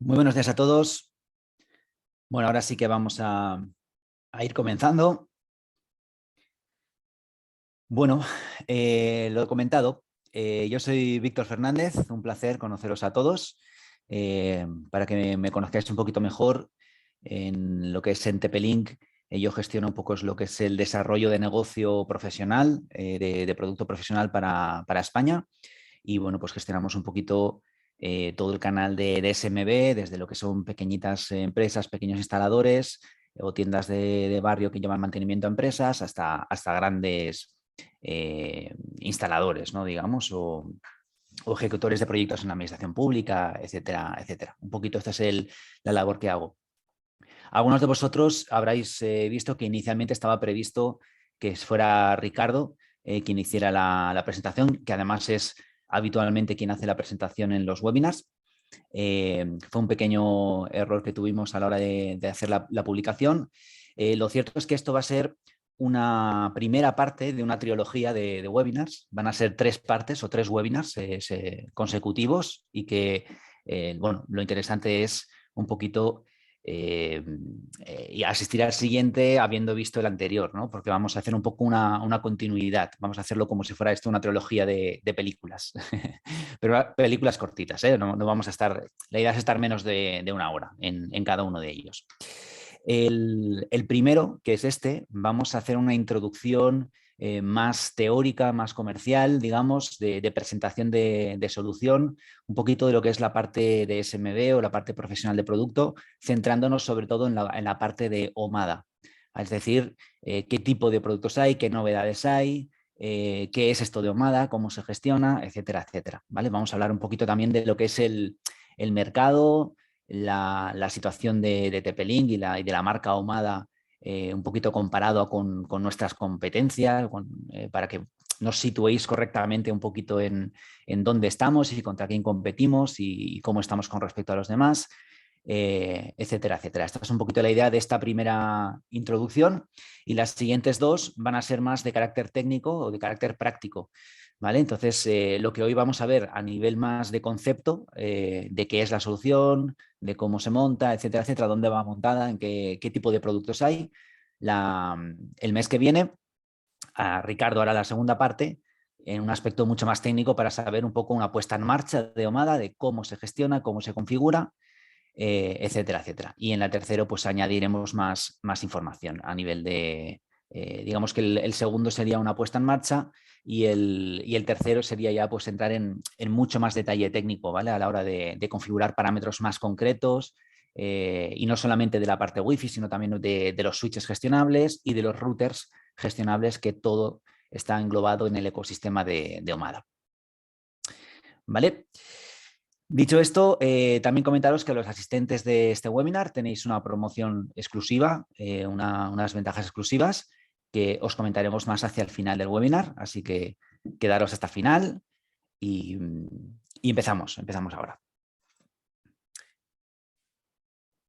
Muy buenos días a todos. Bueno, ahora sí que vamos a ir comenzando. Bueno, lo he comentado. Yo soy Víctor Fernández, un placer conoceros a todos. Para que me conozcáis un poquito mejor en lo que es en TP-Link, yo gestiono un poco lo que es el desarrollo de negocio profesional, de producto profesional para España. Y bueno, pues gestionamos un poquito todo el canal de SMB, desde lo que son pequeñitas empresas, pequeños instaladores o tiendas de barrio que llevan mantenimiento a empresas, hasta grandes instaladores, ¿no? Digamos, o ejecutores de proyectos en la administración pública, etcétera, etcétera. Un poquito esta es la labor que hago. Algunos de vosotros habréis visto que inicialmente estaba previsto que fuera Ricardo quien hiciera la presentación, que además es habitualmente quien hace la presentación en los webinars. Fue un pequeño error que tuvimos a la hora de hacer la publicación. Lo cierto es que esto va a ser una primera parte de una trilogía de webinars. Van a ser 3 partes o 3 webinars consecutivos y que, bueno, lo interesante es un poquito y asistir al siguiente habiendo visto el anterior, ¿no? Porque vamos a hacer un poco una continuidad. Vamos a hacerlo como si fuera esto una trilogía de películas. Pero películas cortitas, ¿eh? No vamos a estar, la idea es estar menos de una hora en cada uno de ellos. El primero, que es este, vamos a hacer una introducción más teórica, más comercial, digamos, de presentación de solución, un poquito de lo que es la parte de SMB o la parte profesional de producto, centrándonos sobre todo en la parte de OMADA, es decir, qué tipo de productos hay, qué novedades hay, qué es esto de OMADA, cómo se gestiona, etcétera, etcétera. ¿Vale? Vamos a hablar un poquito también de lo que es el mercado, la situación de TP-Link y de la marca OMADA, un poquito comparado con nuestras competencias, para que nos situéis correctamente un poquito en dónde estamos y contra quién competimos y cómo estamos con respecto a los demás. Etcétera, etcétera. Esta es un poquito la idea de esta primera introducción y las siguientes 2 van a ser más de carácter técnico o de carácter práctico. ¿Vale? Entonces, lo que hoy vamos a ver a nivel más de concepto, de qué es la solución, de cómo se monta, etcétera, etcétera, dónde va montada, en qué tipo de productos hay. El mes que viene, Ricardo hará la segunda parte en un aspecto mucho más técnico para saber un poco una puesta en marcha de OMADA, de cómo se gestiona, cómo se configura, etcétera, etcétera. Y en la tercera, pues añadiremos más información a nivel de, digamos que el segundo sería una puesta en marcha y el tercero sería ya pues entrar en mucho más detalle técnico, ¿vale? A la hora de configurar parámetros más concretos y no solamente de la parte Wi-Fi, sino también de los switches gestionables y de los routers gestionables, que todo está englobado en el ecosistema de OMADA. ¿Vale? Dicho esto, también comentaros que los asistentes de este webinar tenéis una promoción exclusiva, unas ventajas exclusivas que os comentaremos más hacia el final del webinar, así que quedaros hasta el final y empezamos ahora.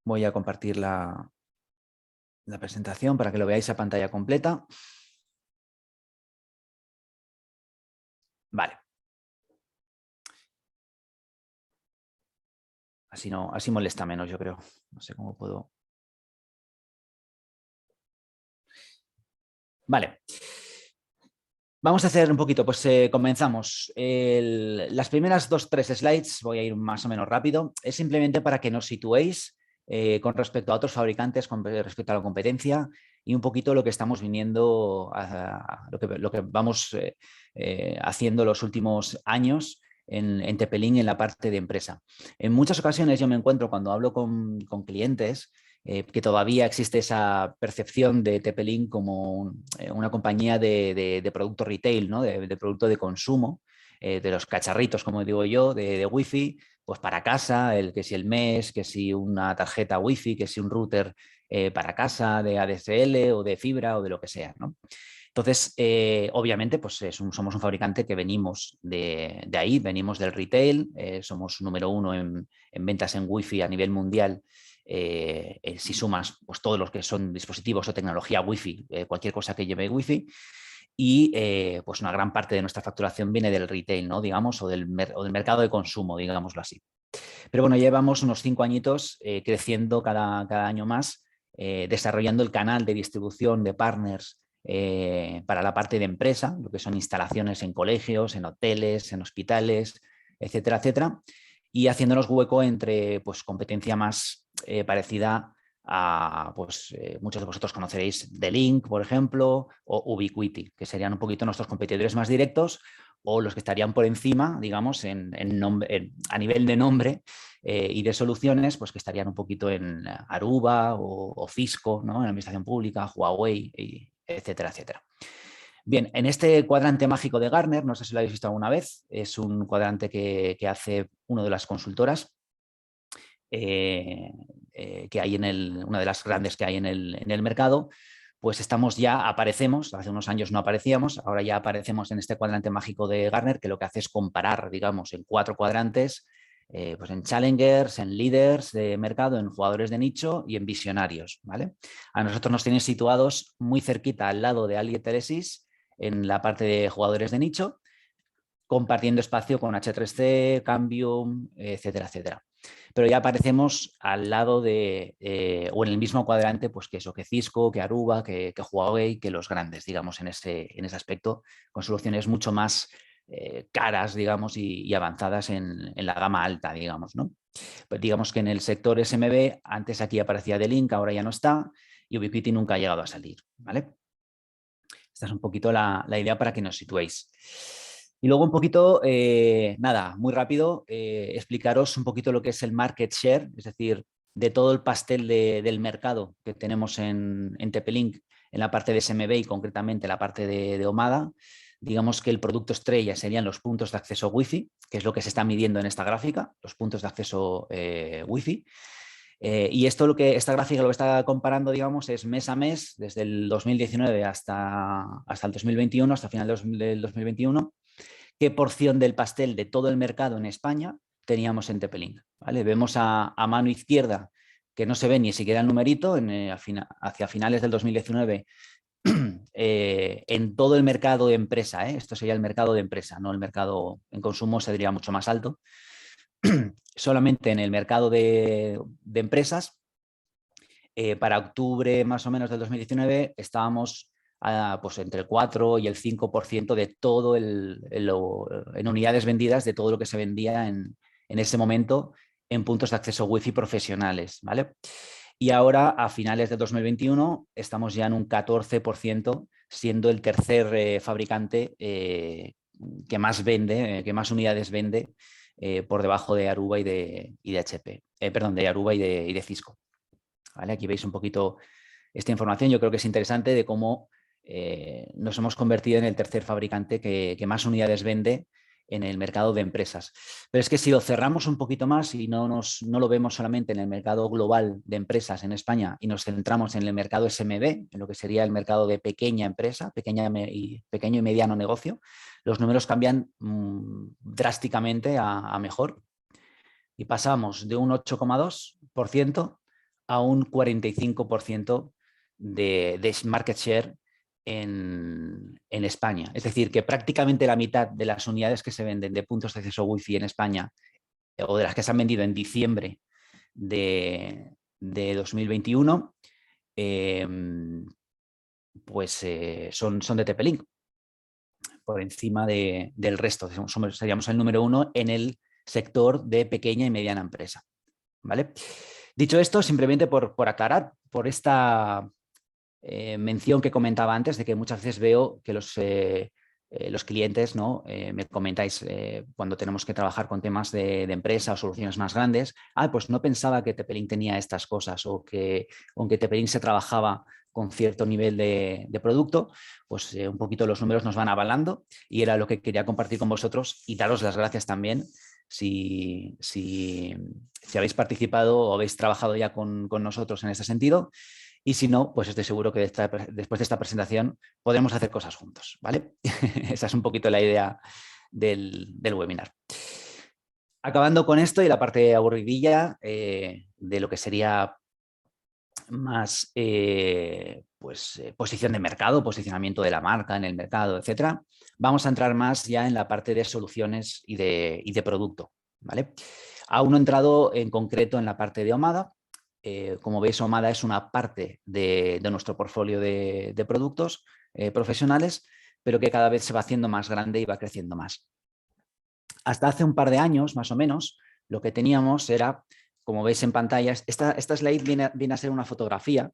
Voy a compartir la presentación para que lo veáis a pantalla completa. Vale. Así molesta menos, yo creo. No sé cómo puedo. Vale. Vamos a hacer un poquito, pues comenzamos. Las primeras 2-3 slides, voy a ir más o menos rápido, es simplemente para que nos situéis con respecto a otros fabricantes, con respecto a la competencia y un poquito lo que estamos viniendo, lo que vamos haciendo los últimos años en TP-Link en la parte de empresa. En muchas ocasiones yo me encuentro cuando hablo con clientes que todavía existe esa percepción de TP-Link como una compañía de producto retail, ¿no? de producto de consumo, de los cacharritos, como digo yo, de Wi-Fi, pues para casa, que si el mesh, que si una tarjeta Wi-Fi, que si un router para casa de ADSL o de fibra o de lo que sea, ¿no? Entonces, obviamente, pues somos un fabricante que venimos de ahí, venimos del retail, somos número 1 en ventas en Wi-Fi a nivel mundial. Si sumas pues, todos los que son dispositivos o tecnología Wi-Fi, cualquier cosa que lleve Wi-Fi, y pues una gran parte de nuestra facturación viene del retail, ¿no? Digamos, o del mercado de consumo, digámoslo así. Pero bueno, llevamos unos 5 añitos creciendo cada año más, desarrollando el canal de distribución de partners para la parte de empresa, lo que son instalaciones en colegios, en hoteles, en hospitales, etcétera, etcétera, y haciéndonos hueco entre pues, competencia más parecida a, pues, muchos de vosotros conoceréis The Link, por ejemplo, o Ubiquiti, que serían un poquito nuestros competidores más directos o los que estarían por encima, digamos, a nivel de nombre y de soluciones, pues que estarían un poquito en Aruba o Cisco, ¿no? En la administración pública, Huawei, etcétera, etcétera. Bien, en este cuadrante mágico de Gartner, no sé si lo habéis visto alguna vez, es un cuadrante que hace una de las consultoras que hay una de las grandes que hay en el mercado, pues aparecemos, hace unos años no aparecíamos, ahora ya aparecemos en este cuadrante mágico de Gartner, que lo que hace es comparar, digamos, en 4 cuadrantes, pues en challengers, en leaders de mercado, en jugadores de nicho y en visionarios, ¿vale? A nosotros nos tienen situados muy cerquita al lado de Ali Telesis en la parte de jugadores de nicho, compartiendo espacio con H3C, Cambium, etcétera, etcétera. Pero ya aparecemos al lado de, o en el mismo cuadrante, pues que eso, que Cisco, que Aruba, que Huawei, que los grandes, digamos, en ese aspecto, con soluciones mucho más caras, digamos, y avanzadas en la gama alta, digamos, ¿no? Pues digamos que en el sector SMB, antes aquí aparecía The-Link, ahora ya no está, y Ubiquiti nunca ha llegado a salir, ¿vale? Esta es un poquito la idea para que nos situéis. Y luego un poquito, nada, muy rápido, explicaros un poquito lo que es el market share, es decir, de todo el pastel del mercado que tenemos en TP-Link, en la parte de SMB y concretamente la parte de Omada. Digamos que el producto estrella serían los puntos de acceso Wi-Fi, que es lo que se está midiendo en esta gráfica, los puntos de acceso Wi-Fi. Y esta gráfica lo que está comparando, digamos, es mes a mes, desde el 2019 hasta el 2021, hasta final del 2021, qué porción del pastel de todo el mercado en España teníamos en TP-Link, ¿vale? Vemos a mano izquierda que no se ve ni siquiera el numerito, hacia finales del 2019, en todo el mercado de empresa, esto sería el mercado de empresa, no el mercado en consumo, se diría mucho más alto. Solamente en el mercado de empresas, para octubre más o menos del 2019 estábamos pues entre el 4 y el 5% de todo en unidades vendidas, de todo lo que se vendía en ese momento en puntos de acceso Wi-Fi profesionales, ¿vale? Y ahora, a finales de 2021, estamos ya en un 14%, siendo el tercer fabricante que más vende, que más unidades vende, por debajo de Aruba y de HP. Perdón, de Aruba y de Cisco. ¿Vale? Aquí veis un poquito esta información. Yo creo que es interesante de cómo nos hemos convertido en el tercer fabricante que más unidades vende en el mercado de empresas. Pero es que si lo cerramos un poquito más y no lo vemos solamente en el mercado global de empresas en España y nos centramos en el mercado SMB, en lo que sería el mercado de pequeña empresa, pequeño y mediano negocio, los números cambian drásticamente a mejor y pasamos de un 8,2% a un 45% de market share en España. Es decir, que prácticamente la mitad de las unidades que se venden de puntos de acceso Wi-Fi en España, o de las que se han vendido en diciembre de 2021, pues son de TP-Link, por encima del resto. Seríamos el número 1 en el sector de pequeña y mediana empresa, ¿vale? Dicho esto, simplemente por aclarar, por esta mención que comentaba antes, de que muchas veces veo que los clientes, ¿no? Me comentáis cuando tenemos que trabajar con temas de empresa o soluciones más grandes, pues no pensaba que TP-Link tenía estas cosas o que TP-Link se trabajaba con cierto nivel de producto, pues un poquito los números nos van avalando y era lo que quería compartir con vosotros y daros las gracias también si habéis participado o habéis trabajado ya con nosotros en este sentido. Y si no, pues estoy seguro que después de esta presentación podremos hacer cosas juntos, ¿vale? Esa es un poquito la idea del webinar. Acabando con esto y la parte aburridilla de lo que sería más posición de mercado, posicionamiento de la marca en el mercado, etcétera, vamos a entrar más ya en la parte de soluciones y de producto, ¿vale? Aún no he entrado en concreto en la parte de Omada. Como veis, Omada es una parte de nuestro portfolio de productos profesionales, pero que cada vez se va haciendo más grande y va creciendo más. Hasta hace un par de años, más o menos, lo que teníamos era, como veis en pantalla, esta slide viene a ser una fotografía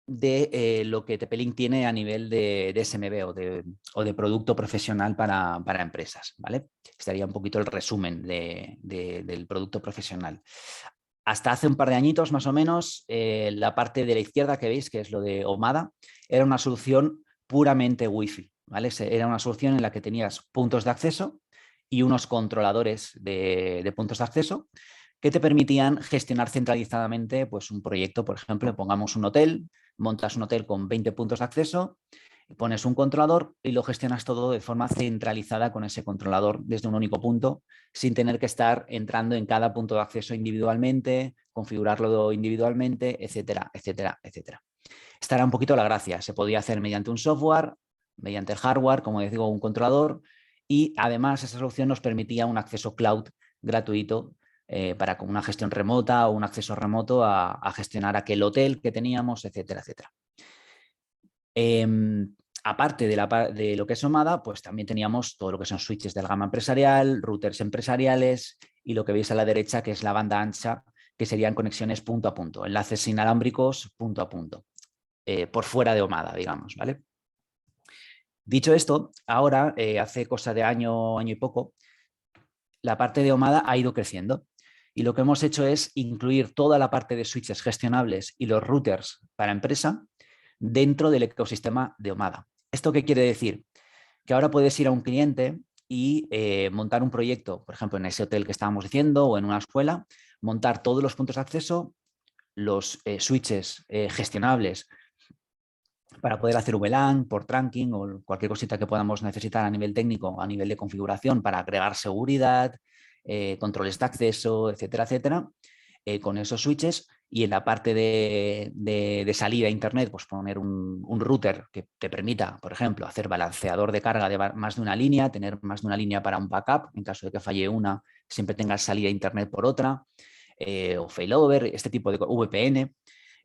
de lo que TP-Link tiene a nivel de SMB o de producto profesional para empresas, ¿vale? Estaría un poquito el resumen del producto profesional. Hasta hace un par de añitos más o menos, la parte de la izquierda que veis, que es lo de Omada, era una solución puramente Wi-Fi, ¿vale? Era una solución en la que tenías puntos de acceso y unos controladores de puntos de acceso que te permitían gestionar centralizadamente pues, un proyecto. Por ejemplo, pongamos un hotel, montas un hotel con 20 puntos de acceso, pones un controlador y lo gestionas todo de forma centralizada con ese controlador desde un único punto, sin tener que estar entrando en cada punto de acceso individualmente, configurarlo individualmente, etcétera, etcétera, etcétera. Esta era un poquito la gracia. Se podía hacer mediante un software, mediante el hardware, como digo, un controlador, y además esa solución nos permitía un acceso cloud gratuito para con una gestión remota o un acceso remoto a gestionar aquel hotel que teníamos, etcétera, etcétera. Aparte de lo que es Omada, pues también teníamos todo lo que son switches de gama empresarial, routers empresariales y lo que veis a la derecha, que es la banda ancha, que serían conexiones punto a punto, enlaces inalámbricos punto a punto, por fuera de Omada, digamos, ¿vale? Dicho esto, ahora, hace cosa de año y poco, la parte de Omada ha ido creciendo y lo que hemos hecho es incluir toda la parte de switches gestionables y los routers para empresa dentro del ecosistema de Omada. ¿Esto qué quiere decir? Que ahora puedes ir a un cliente y montar un proyecto, por ejemplo, en ese hotel que estábamos diciendo o en una escuela, montar todos los puntos de acceso, los switches gestionables para poder hacer VLAN, por trunking o cualquier cosita que podamos necesitar a nivel técnico, a nivel de configuración para agregar seguridad, controles de acceso, etcétera, etcétera, con esos switches. Y en la parte de salida a internet, pues poner un router que te permita, por ejemplo, hacer balanceador de carga de más de una línea, tener más de una línea para un backup, en caso de que falle una, siempre tengas salida a internet por otra, o failover, este tipo de VPN,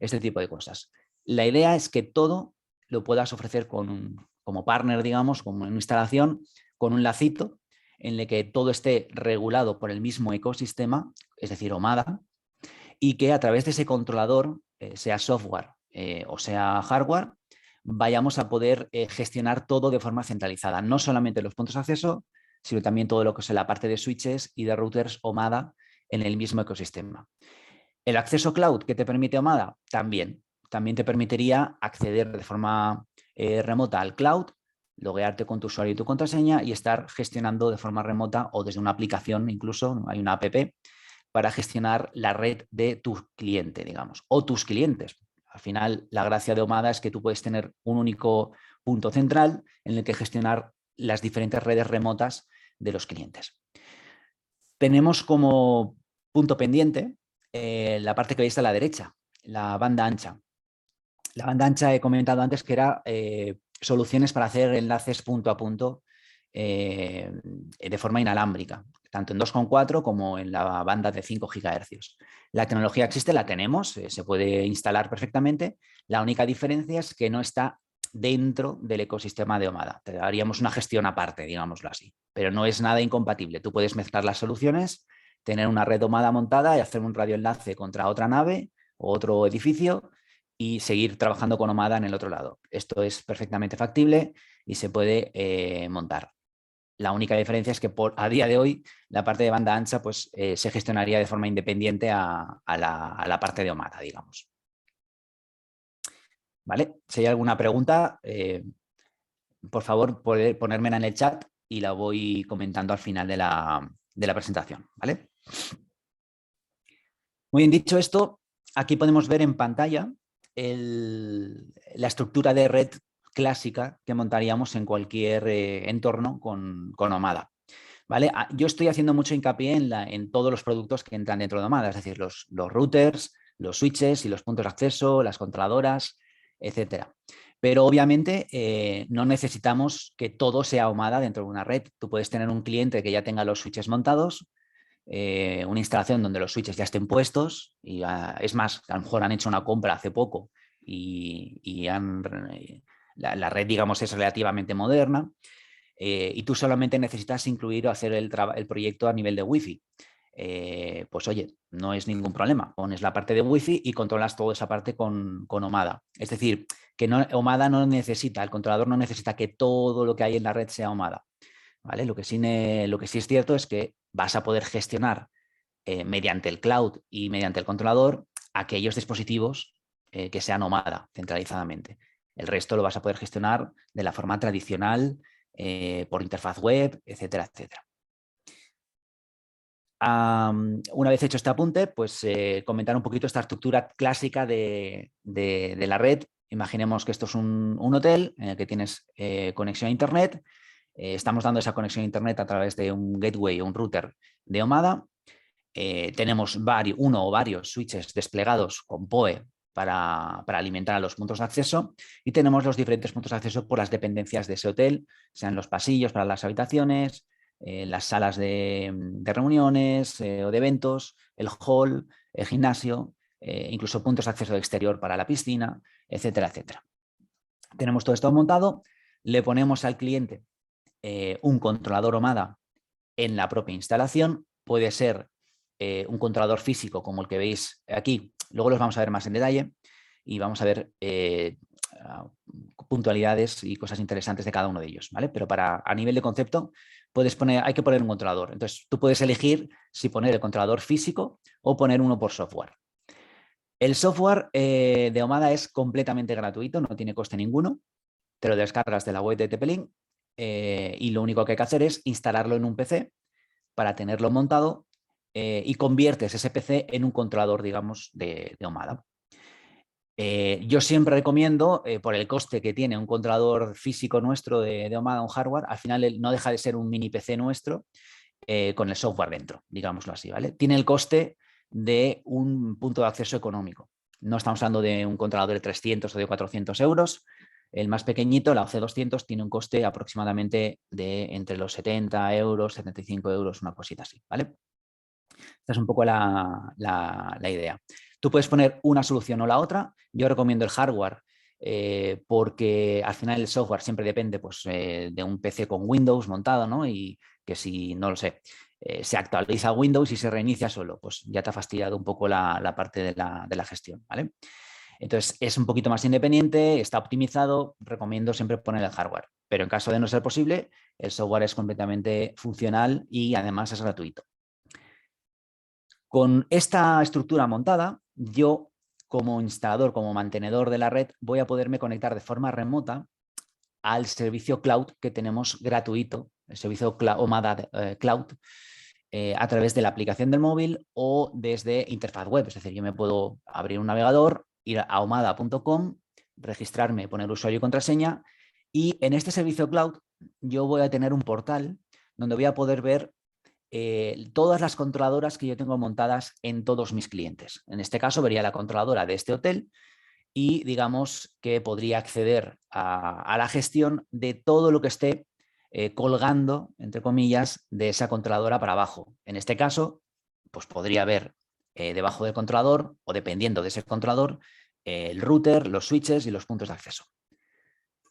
este tipo de cosas. La idea es que todo lo puedas ofrecer como partner, digamos, como una instalación, con un lacito en el que todo esté regulado por el mismo ecosistema, es decir, Omada, y que a través de ese controlador, sea software o sea hardware, vayamos a poder gestionar todo de forma centralizada, no solamente los puntos de acceso, sino también todo lo que es la parte de switches y de routers Omada en el mismo ecosistema. El acceso cloud que te permite Omada, también te permitiría acceder de forma remota al cloud, loguearte con tu usuario y tu contraseña y estar gestionando de forma remota o desde una aplicación, incluso hay una app para gestionar la red de tu cliente, digamos, o tus clientes. Al final, la gracia de Omada es que tú puedes tener un único punto central en el que gestionar las diferentes redes remotas de los clientes. Tenemos como punto pendiente la parte que veis a la derecha, la banda ancha. La banda ancha he comentado antes que era soluciones para hacer enlaces punto a punto de forma inalámbrica, tanto en 2,4 como en la banda de 5 GHz. La tecnología existe, la tenemos, se puede instalar perfectamente. La única diferencia es que no está dentro del ecosistema de Omada. Te daríamos una gestión aparte, digámoslo así, pero no es nada incompatible. Tú puedes mezclar las soluciones, tener una red Omada montada y hacer un radioenlace contra otra nave o otro edificio y seguir trabajando con Omada en el otro lado. Esto es perfectamente factible y se puede montar. La única diferencia es que a día de hoy la parte de banda ancha pues, se gestionaría de forma independiente a la parte de Omada, digamos. ¿Vale? Si hay alguna pregunta, por favor, poder ponérmela en el chat y la voy comentando al final de la presentación. ¿Vale? Muy bien, dicho esto, aquí podemos ver en pantalla la estructura de red clásica que montaríamos en cualquier entorno con Omada. ¿Vale? Yo estoy haciendo mucho hincapié en todos los productos que entran dentro de Omada, es decir, los routers, los switches y los puntos de acceso, las controladoras, etcétera. Pero obviamente no necesitamos que todo sea Omada dentro de una red. Tú puedes tener un cliente que ya tenga los switches montados una instalación donde los switches ya estén puestos y es más, a lo mejor han hecho una compra hace poco y la red, digamos, es relativamente moderna, y tú solamente necesitas incluir o hacer el proyecto a nivel de Wi-Fi. Pues oye, no es ningún problema. Pones la parte de Wi-Fi y controlas toda esa parte con Omada. Es decir, que Omada no necesita, el controlador no necesita que todo lo que hay en la red sea Omada. ¿Vale? Lo que sí es cierto es que vas a poder gestionar mediante el cloud y mediante el controlador aquellos dispositivos que sean Omada centralizadamente. El resto lo vas a poder gestionar de la forma tradicional, por interfaz web, etcétera, etcétera. Una vez hecho este apunte, pues comentar un poquito esta estructura clásica de la red. Imaginemos que esto es un hotel en el que tienes conexión a Internet. Estamos dando esa conexión a Internet a través de un gateway o un router de Omada. Tenemos uno o varios switches desplegados con PoE para alimentar a los puntos de acceso, y tenemos los diferentes puntos de acceso por las dependencias de ese hotel, sean los pasillos para las habitaciones, las salas de reuniones o de eventos, el hall, el gimnasio, incluso puntos de acceso exterior para la piscina, etcétera, etcétera. Tenemos todo esto montado, le ponemos al cliente un controlador Omada en la propia instalación. Puede ser un controlador físico como el que veis aquí. Luego los vamos a ver más en detalle y vamos a ver puntualidades y cosas interesantes de cada uno de ellos, ¿vale? Pero a nivel de concepto hay que poner un controlador. Entonces tú puedes elegir si poner el controlador físico o poner uno por software. El software de Omada es completamente gratuito, no tiene coste ninguno. Te lo descargas de la web de TP-Link y lo único que hay que hacer es instalarlo en un PC para tenerlo montado, y conviertes ese PC en un controlador, digamos, de Omada. Yo siempre recomiendo, por el coste que tiene un controlador físico nuestro de Omada, un hardware, al final no deja de ser un mini PC nuestro con el software dentro, digámoslo así, ¿vale? Tiene el coste de un punto de acceso económico. No estamos hablando de un controlador de 300 o de 400 euros. El más pequeñito, la OC200, tiene un coste aproximadamente de entre los 70 euros, 75 euros, una cosita así, ¿vale? Esta es un poco la idea. Tú puedes poner una solución o la otra. Yo recomiendo el hardware porque al final el software siempre depende, pues, de un PC con Windows montado, ¿no? Y que si, no lo sé, se actualiza Windows y se reinicia solo, pues ya te ha fastidiado un poco la parte de la gestión, ¿vale? Entonces es un poquito más independiente, está optimizado, recomiendo siempre poner el hardware, pero en caso de no ser posible, el software es completamente funcional y además es gratuito. Con esta estructura montada, yo como instalador, como mantenedor de la red, voy a poderme conectar de forma remota al servicio cloud que tenemos gratuito, el servicio Omada Cloud, a través de la aplicación del móvil o desde interfaz web. Es decir, yo me puedo abrir un navegador, ir a omada.com, registrarme, poner usuario y contraseña, y en este servicio cloud yo voy a tener un portal donde voy a poder ver todas las controladoras que yo tengo montadas en todos mis clientes. En este caso vería la controladora de este hotel y digamos que podría acceder a la gestión de todo lo que esté colgando, entre comillas, de esa controladora para abajo. En este caso, pues podría ver debajo del controlador, o dependiendo de ese controlador, el router, los switches y los puntos de acceso.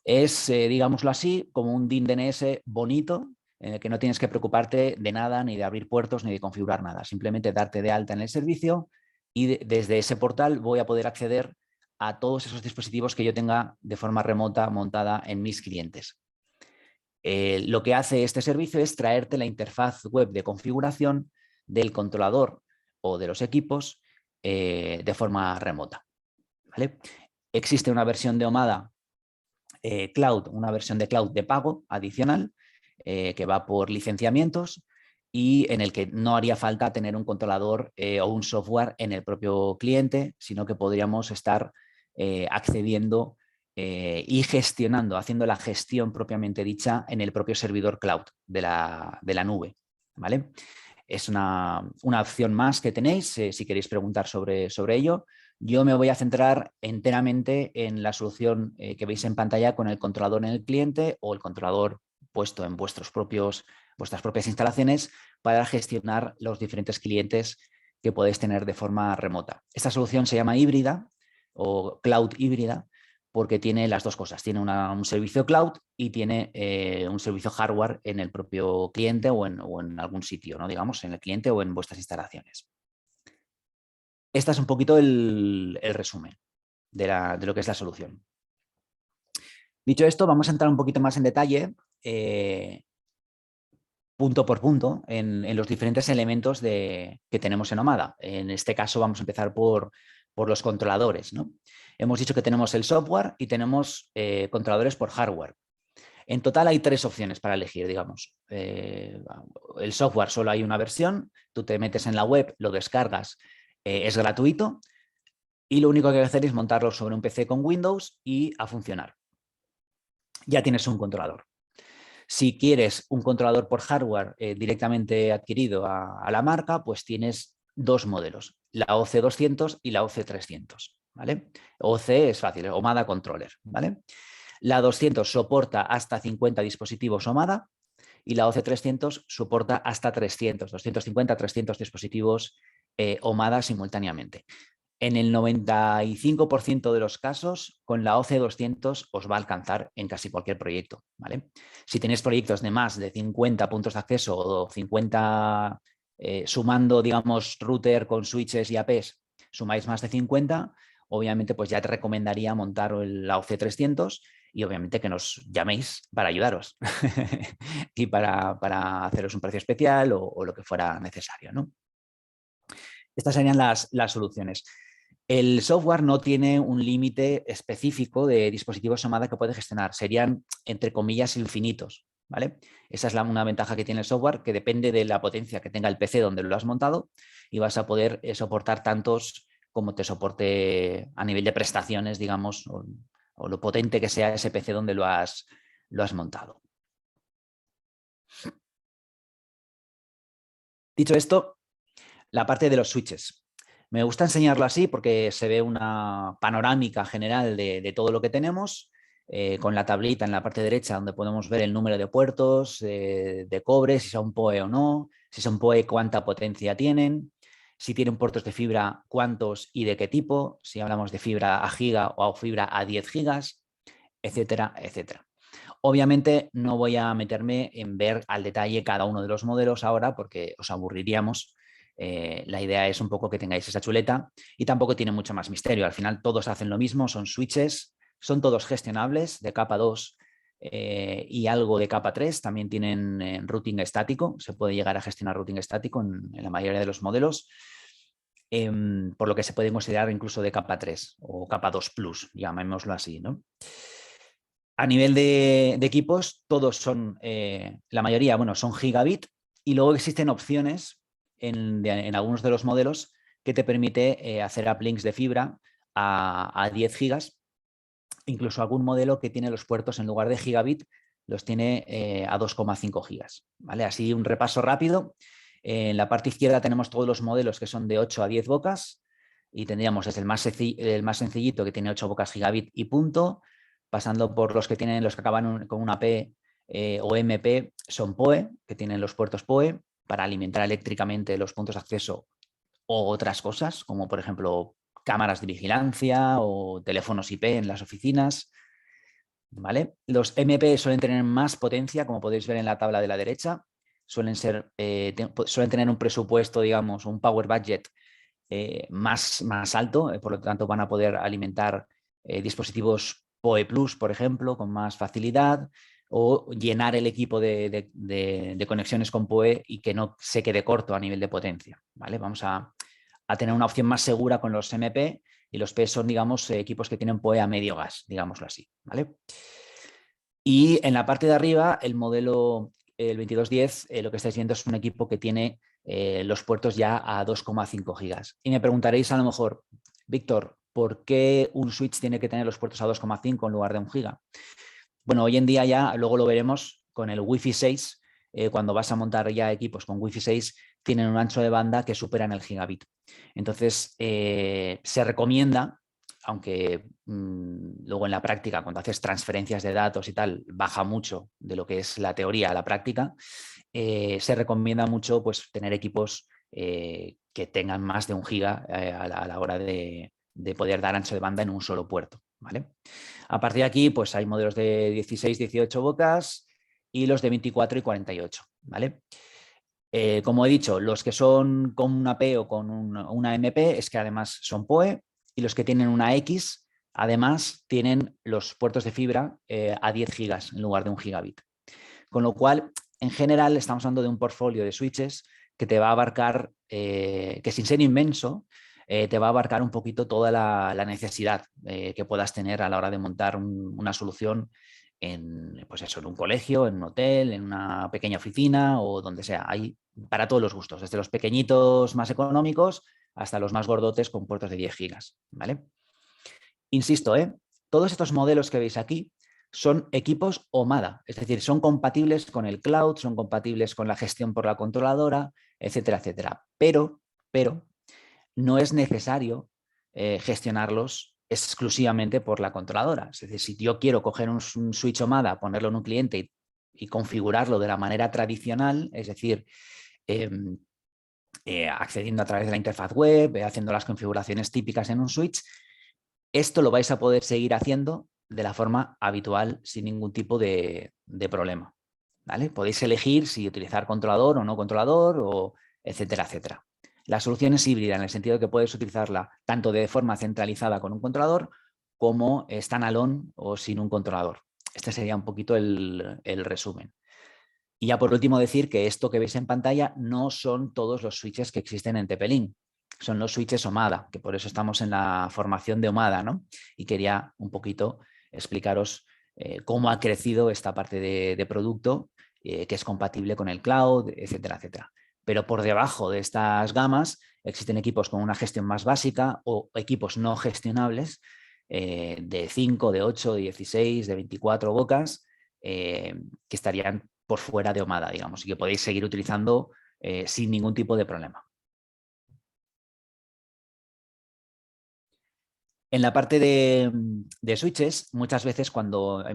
Es, digámoslo así, como un DIN DNS bonito, en el que no tienes que preocuparte de nada, ni de abrir puertos, ni de configurar nada. Simplemente darte de alta en el servicio y desde ese portal voy a poder acceder a todos esos dispositivos que yo tenga de forma remota montada en mis clientes. Lo que hace este servicio es traerte la interfaz web de configuración del controlador o de los equipos de forma remota, ¿vale? Existe una versión de Omada Cloud, una versión de Cloud de pago adicional que va por licenciamientos y en el que no haría falta tener un controlador o un software en el propio cliente, sino que podríamos estar accediendo y gestionando, haciendo la gestión propiamente dicha en el propio servidor cloud de la nube, ¿vale? Es una opción más que tenéis si queréis preguntar sobre ello. Yo me voy a centrar enteramente en la solución que veis en pantalla con el controlador en el cliente o el controlador puesto en vuestros propios vuestras propias instalaciones para gestionar los diferentes clientes que podéis tener de forma remota. Esta solución se llama híbrida o cloud híbrida porque tiene las dos cosas. Tiene un servicio cloud y tiene un servicio hardware en el propio cliente o en algún sitio, ¿no? Digamos, en el cliente o en vuestras instalaciones. Este es un poquito el resumen de lo que es la solución. Dicho esto, vamos a entrar un poquito más en detalle, punto por punto, en los diferentes elementos que tenemos en Omada. En este caso vamos a empezar por los controladores, ¿no? Hemos dicho que tenemos el software y tenemos controladores por hardware. En total hay 3 opciones para elegir, digamos. El software solo hay una versión, tú te metes en la web, lo descargas, es gratuito y lo único que hay que hacer es montarlo sobre un PC con Windows y a funcionar. Ya tienes un controlador. Si quieres un controlador por hardware directamente adquirido a la marca, pues tienes 2 modelos, la OC200 y la OC300. ¿Vale? OC es fácil, Omada Controller. ¿Vale? La 200 soporta hasta 50 dispositivos Omada y la OC300 soporta hasta 300, 250, 300 dispositivos Omada simultáneamente. En el 95% de los casos, con la OC200 os va a alcanzar en casi cualquier proyecto. ¿Vale? Si tenéis proyectos de más de 50 puntos de acceso o 50, sumando, digamos, router con switches y APs, sumáis más de 50, obviamente pues ya te recomendaría montar la OC300 y obviamente que nos llaméis para ayudaros y para haceros un precio especial o lo que fuera necesario, ¿no? Estas serían las soluciones. El software no tiene un límite específico de dispositivos Omada que puede gestionar. Serían, entre comillas, infinitos. ¿Vale? Esa es una ventaja que tiene el software, que depende de la potencia que tenga el PC donde lo has montado y vas a poder soportar tantos como te soporte a nivel de prestaciones, digamos, o lo potente que sea ese PC donde lo has montado. Dicho esto, la parte de los switches. Me gusta enseñarlo así porque se ve una panorámica general de todo lo que tenemos, con la tablita en la parte derecha donde podemos ver el número de puertos de cobre, si son PoE o no, si son PoE cuánta potencia tienen, si tienen puertos de fibra cuántos y de qué tipo, si hablamos de fibra a giga o fibra a 10 gigas, etcétera, etcétera. Obviamente no voy a meterme en ver al detalle cada uno de los modelos ahora porque os aburriríamos. La idea es un poco que tengáis esa chuleta y tampoco tiene mucho más misterio. Al final todos hacen lo mismo, son switches, son todos gestionables de capa 2 y algo de capa 3. También tienen routing estático, se puede llegar a gestionar routing estático en la mayoría de los modelos. Por lo que se puede considerar incluso de capa 3 o capa 2 plus, llamémoslo así, ¿no? A nivel de equipos, todos son, la mayoría, bueno, son gigabit y luego existen opciones en algunos de los modelos que te permite hacer uplinks de fibra a 10 gigas, incluso algún modelo que tiene los puertos en lugar de gigabit, los tiene a 2,5 gigas. ¿Vale? Así un repaso rápido. En la parte izquierda tenemos todos los modelos que son de 8 a 10 bocas y tendríamos desde el más sencillito que tiene 8 bocas gigabit y punto, pasando por los que acaban con una P o MP, son PoE, que tienen los puertos PoE para alimentar eléctricamente los puntos de acceso o otras cosas, como por ejemplo cámaras de vigilancia o teléfonos IP en las oficinas. ¿Vale? Los MP suelen tener más potencia, como podéis ver en la tabla de la derecha. Suelen tener un presupuesto, digamos, un power budget más alto, por lo tanto van a poder alimentar dispositivos PoE Plus, por ejemplo, con más facilidad, o llenar el equipo de conexiones con PoE y que no se quede corto a nivel de potencia. ¿Vale? Vamos a tener una opción más segura con los MP y los P son, digamos, equipos que tienen PoE a medio gas, digámoslo así. ¿Vale? Y en la parte de arriba, el modelo, el 2210, lo que estáis viendo es un equipo que tiene los puertos ya a 2,5 gigas. Y me preguntaréis a lo mejor, Víctor, ¿por qué un switch tiene que tener los puertos a 2,5 en lugar de 1 giga? Bueno, hoy en día ya, luego lo veremos con el Wi-Fi 6, cuando vas a montar ya equipos con Wi-Fi 6, tienen un ancho de banda que superan el gigabit. Entonces, se recomienda aunque luego en la práctica, cuando haces transferencias de datos y tal, baja mucho de lo que es la teoría a la práctica, se recomienda mucho pues, tener equipos que tengan más de 1 giga a la hora de poder dar ancho de banda en un solo puerto, ¿vale? A partir de aquí, pues hay modelos de 16, 18 bocas y los de 24 y 48, ¿vale? Como he dicho, los que son con una P o con una MP es que además son PoE, y los que tienen una X además tienen los puertos de fibra a 10 gigas en lugar de 1 gigabit. Con lo cual, en general, estamos hablando de un portfolio de switches que te va a abarcar, que sin ser inmenso, te va a abarcar un poquito toda la necesidad que puedas tener a la hora de montar una solución en, pues eso, en un colegio, en un hotel, en una pequeña oficina o donde sea. Hay para todos los gustos, desde los pequeñitos más económicos hasta los más gordotes con puertos de 10 gigas, ¿vale? Insisto, todos estos modelos que veis aquí son equipos OMADA, es decir, son compatibles con el cloud, son compatibles con la gestión por la controladora, etcétera, etcétera. Pero no es necesario gestionarlos exclusivamente por la controladora. Es decir, si yo quiero coger un switch OMADA, ponerlo en un cliente y configurarlo de la manera tradicional, es decir, accediendo a través de la interfaz web, haciendo las configuraciones típicas en un switch, esto lo vais a poder seguir haciendo de la forma habitual sin ningún tipo de problema, ¿vale? Podéis elegir si utilizar controlador o no controlador, o etcétera, etcétera. La solución es híbrida en el sentido de que puedes utilizarla tanto de forma centralizada con un controlador como standalone o sin un controlador. Este sería un poquito el resumen. Y ya por último decir que esto que veis en pantalla no son todos los switches que existen en TP-Link. Son los switches OMADA, que por eso estamos en la formación de OMADA, ¿no? Y quería un poquito explicaros cómo ha crecido esta parte de producto que es compatible con el cloud, etcétera, etcétera. Pero por debajo de estas gamas existen equipos con una gestión más básica o equipos no gestionables de 5, de 8, de 16, de 24 bocas que estarían por fuera de OMADA, digamos, y que podéis seguir utilizando sin ningún tipo de problema. En la parte de switches, muchas veces cuando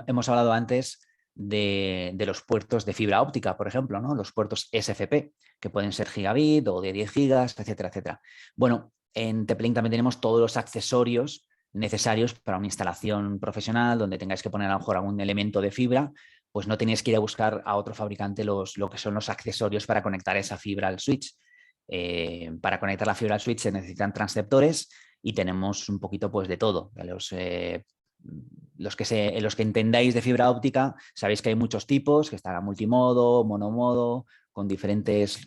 hemos hablado antes de los puertos de fibra óptica, por ejemplo, ¿no? Los puertos SFP, que pueden ser gigabit o de 10 gigas, etcétera, etcétera. Bueno, en TP-Link también tenemos todos los accesorios necesarios para una instalación profesional donde tengáis que poner a lo mejor algún elemento de fibra, pues no tenéis que ir a buscar a otro fabricante lo que son los accesorios para conectar esa fibra al switch. Para conectar la fibra al switch se necesitan transceptores y tenemos un poquito pues de todo. Los que entendáis de fibra óptica sabéis que hay muchos tipos, que están a multimodo, monomodo, con diferentes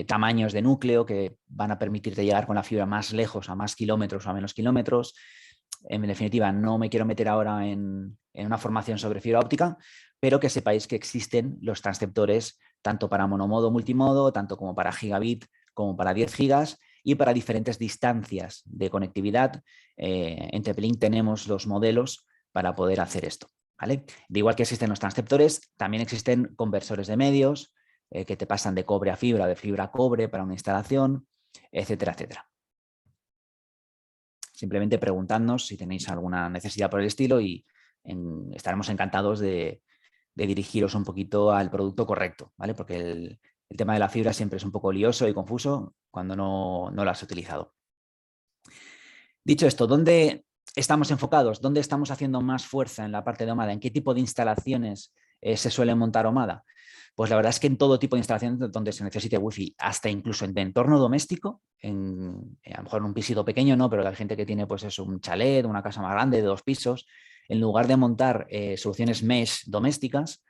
tamaños de núcleo que van a permitirte llegar con la fibra más lejos, a más kilómetros o a menos kilómetros. En definitiva, no me quiero meter ahora en una formación sobre fibra óptica, pero que sepáis que existen los transceptores tanto para monomodo, multimodo, tanto como para gigabit, como para 10 gigas, y para diferentes distancias de conectividad. En TP-Link tenemos los modelos para poder hacer esto, ¿vale? De igual que existen los transceptores, también existen conversores de medios que te pasan de cobre a fibra, de fibra a cobre para una instalación, etcétera, etcétera. Simplemente preguntadnos si tenéis alguna necesidad por el estilo y estaremos encantados de dirigiros un poquito al producto correcto, ¿vale? Porque el tema de la fibra siempre es un poco lioso y confuso cuando no lo has utilizado. Dicho esto, ¿dónde estamos enfocados? ¿Dónde estamos haciendo más fuerza en la parte de OMADA? ¿En qué tipo de instalaciones se suele montar OMADA? Pues la verdad es que en todo tipo de instalaciones donde se necesite wifi, hasta incluso en entorno doméstico, a lo mejor en un pisito pequeño, no, pero hay gente que tiene pues eso, un chalet, una casa más grande de 2 pisos, en lugar de montar soluciones mesh domésticas,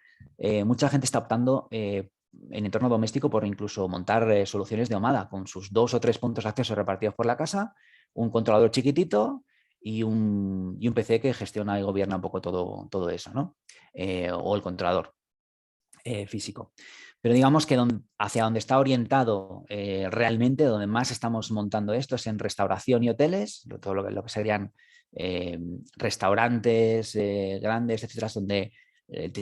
mucha gente está optando en entorno doméstico por incluso montar soluciones de OMADA con sus 2 o 3 puntos de acceso repartidos por la casa, un controlador chiquitito y un PC que gestiona y gobierna un poco todo eso, ¿no? O el controlador físico. Pero digamos que hacia donde está orientado realmente, donde más estamos montando esto es en restauración y hoteles, todo lo que serían restaurantes grandes, etcétera, donde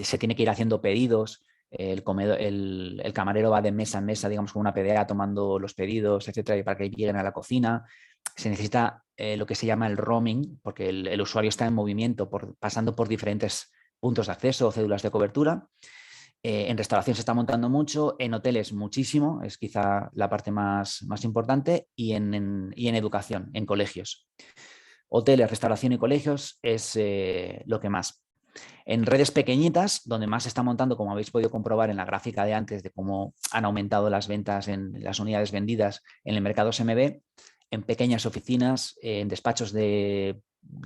se tiene que ir haciendo pedidos, el camarero va de mesa en mesa, digamos, con una PDA tomando los pedidos, etcétera, y para que lleguen a la cocina. Se necesita lo que se llama el roaming, porque el usuario está en movimiento, pasando por diferentes puntos de acceso o cédulas de cobertura. En restauración se está montando mucho, en hoteles muchísimo, es quizá la parte más importante, y en educación, en colegios. Hoteles, restauración y colegios es lo que más. En redes pequeñitas, donde más se está montando, como habéis podido comprobar en la gráfica de antes, de cómo han aumentado las ventas en las unidades vendidas en el mercado SMB, en pequeñas oficinas, en despachos de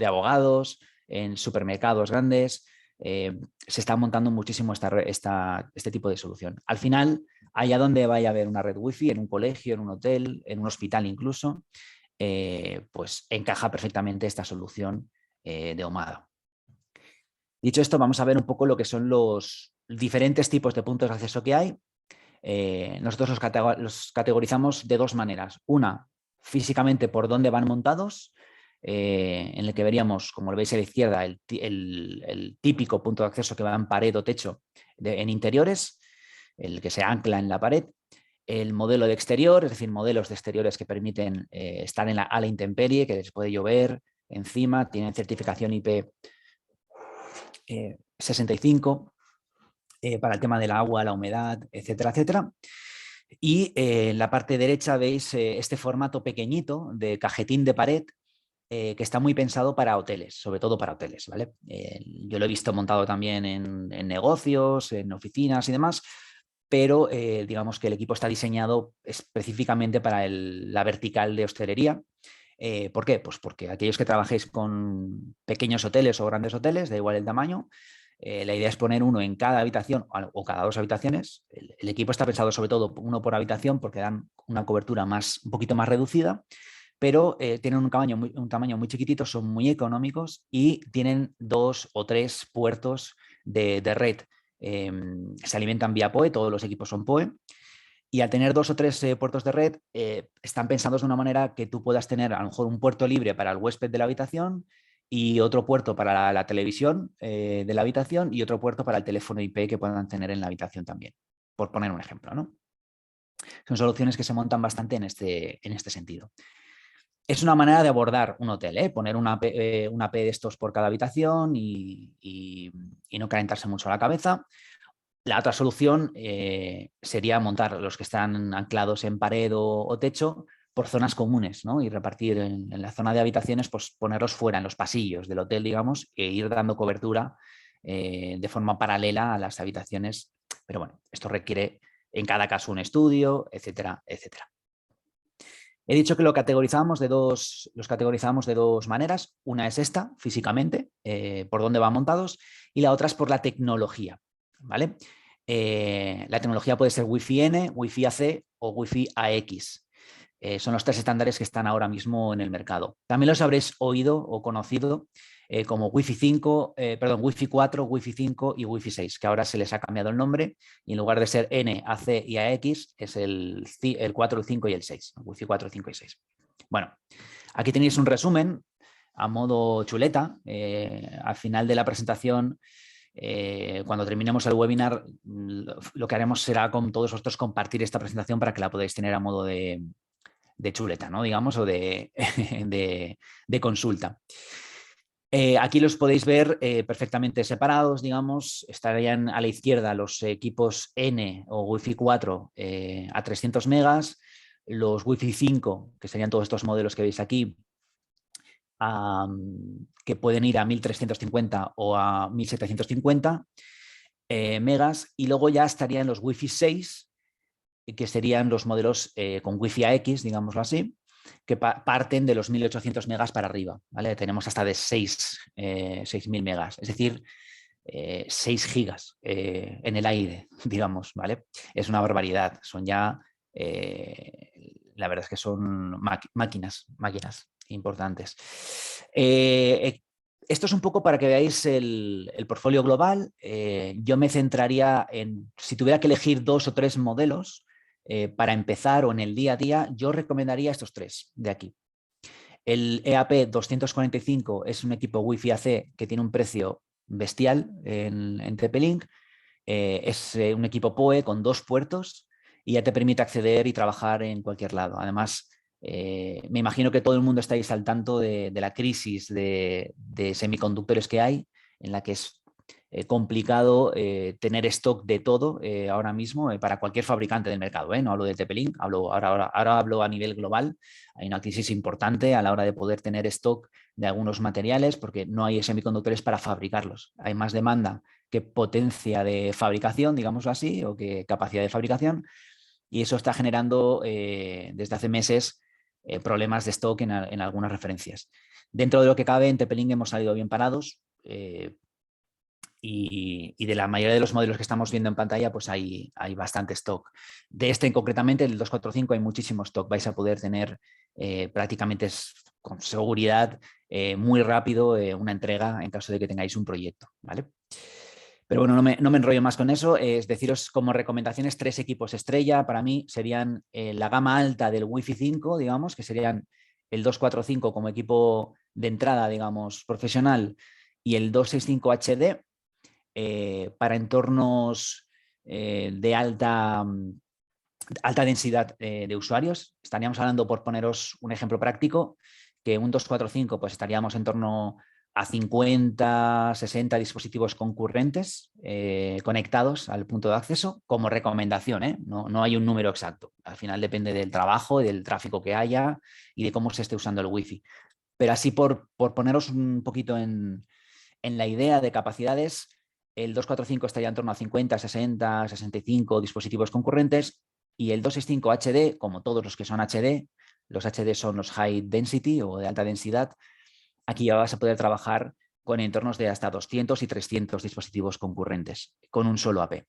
abogados, en supermercados grandes, se está montando muchísimo este tipo de solución. Al final, allá donde vaya a haber una red wifi, en un colegio, en un hotel, en un hospital incluso, pues encaja perfectamente esta solución de Omada. Dicho esto, vamos a ver un poco lo que son los diferentes tipos de puntos de acceso que hay. Nosotros los categorizamos de dos maneras. Una, físicamente por dónde van montados, en el que veríamos, como lo veis a la izquierda, el típico punto de acceso que va en pared o techo en interiores, el que se ancla en la pared. El modelo de exterior, es decir, modelos de exteriores que permiten estar a la intemperie, que les puede llover encima, tienen certificación IP 65 para el tema del agua, la humedad, etcétera, etcétera. Y en la parte derecha veis este formato pequeñito de cajetín de pared que está muy pensado para hoteles, sobre todo para hoteles, ¿vale? Yo lo he visto montado también en negocios, en oficinas y demás, pero digamos que el equipo está diseñado específicamente para la vertical de hostelería. ¿Por qué? Pues porque aquellos que trabajéis con pequeños hoteles o grandes hoteles, da igual el tamaño, la idea es poner uno en cada habitación o cada dos habitaciones. El equipo está pensado sobre todo uno por habitación porque dan una cobertura un poquito más reducida, pero tienen un tamaño muy chiquitito, son muy económicos y tienen 2 o 3 puertos de red. Se alimentan vía PoE, todos los equipos son PoE. Y al tener 2 o 3 puertos de red, están pensados de una manera que tú puedas tener a lo mejor un puerto libre para el huésped de la habitación y otro puerto para la televisión de la habitación y otro puerto para el teléfono IP que puedan tener en la habitación también, por poner un ejemplo, ¿no? Son soluciones que se montan bastante en este sentido. Es una manera de abordar un hotel, poner una AP de estos por cada habitación y no calentarse mucho la cabeza. La otra solución sería montar los que están anclados en pared o techo por zonas comunes, ¿no? Y repartir en la zona de habitaciones, pues ponerlos fuera, en los pasillos del hotel, digamos, e ir dando cobertura de forma paralela a las habitaciones. Pero bueno, esto requiere en cada caso un estudio, etcétera, etcétera. He dicho que los categorizamos de dos maneras. Una es esta, físicamente, por dónde van montados, y la otra es por la tecnología, ¿vale? La tecnología puede ser Wi-Fi N, Wi-Fi AC o Wi-Fi AX. Son los 3 estándares que están ahora mismo en el mercado. También los habréis oído o conocido como Wi-Fi 5, Wi-Fi 4, Wi-Fi 5 y Wi-Fi 6, que ahora se les ha cambiado el nombre y en lugar de ser N, AC y AX es el 4, el 5 y el 6. Wi-Fi 4, 5 y 6. Bueno, aquí tenéis un resumen a modo chuleta. Al final de la presentación, cuando terminemos el webinar, lo que haremos será con todos vosotros compartir esta presentación para que la podáis tener a modo de chuleta, ¿no? Digamos, o de consulta. Aquí los podéis ver perfectamente separados, digamos. Estarían a la izquierda los equipos N o Wi-Fi 4 a 300 megas, los Wi-Fi 5, que serían todos estos modelos que veis aquí, que pueden ir a 1350 o a 1750 megas, y luego ya estarían los Wi-Fi 6, que serían los modelos con Wi-Fi AX, digámoslo así, que parten de los 1800 megas para arriba, ¿vale? Tenemos hasta de 6000 megas, es decir, 6 gigas en el aire, digamos, ¿vale? Es una barbaridad, son ya, la verdad es que son máquinas importantes. Esto es un poco para que veáis el portfolio global. Yo me centraría en, si tuviera que elegir 2 o 3 modelos, para empezar o en el día a día, yo recomendaría estos 3 de aquí. El EAP 245 es un equipo Wi-Fi AC que tiene un precio bestial en TP-Link. Es un equipo PoE con 2 puertos y ya te permite acceder y trabajar en cualquier lado. Además, Me imagino que todo el mundo estáis al tanto de la crisis de semiconductores que hay, en la que es complicado tener stock de todo ahora mismo para cualquier fabricante del mercado. No hablo de TP-Link, ahora hablo a nivel global. Hay una crisis importante a la hora de poder tener stock de algunos materiales porque no hay semiconductores para fabricarlos. Hay más demanda que potencia de fabricación, digámoslo así, o que capacidad de fabricación, y eso está generando desde hace meses problemas de stock en algunas referencias. Dentro de lo que cabe, en TP-Link hemos salido bien parados, y de la mayoría de los modelos que estamos viendo en pantalla, pues hay bastante stock. De este concretamente, el 245, hay muchísimo stock. Vais a poder tener prácticamente con seguridad muy rápido una entrega en caso de que tengáis un proyecto, ¿vale? Pero bueno, no me enrollo más con eso. Es deciros como recomendaciones 3 equipos estrella. Para mí serían la gama alta del Wi-Fi 5, digamos, que serían el 245 como equipo de entrada, digamos, profesional, y el 265 HD para entornos de alta densidad de usuarios. Estaríamos hablando, por poneros un ejemplo práctico, que un 245 pues estaríamos en torno a 50, 60 dispositivos concurrentes conectados al punto de acceso, como recomendación, no hay un número exacto. Al final depende del trabajo y del tráfico que haya y de cómo se esté usando el Wi-Fi. Pero así por poneros un poquito en la idea de capacidades, el 245 estaría en torno a 50, 60, 65 dispositivos concurrentes, y el 265 HD, como todos los que son HD, los HD son los high density o de alta densidad, aquí ya vas a poder trabajar con entornos de hasta 200 y 300 dispositivos concurrentes con un solo AP.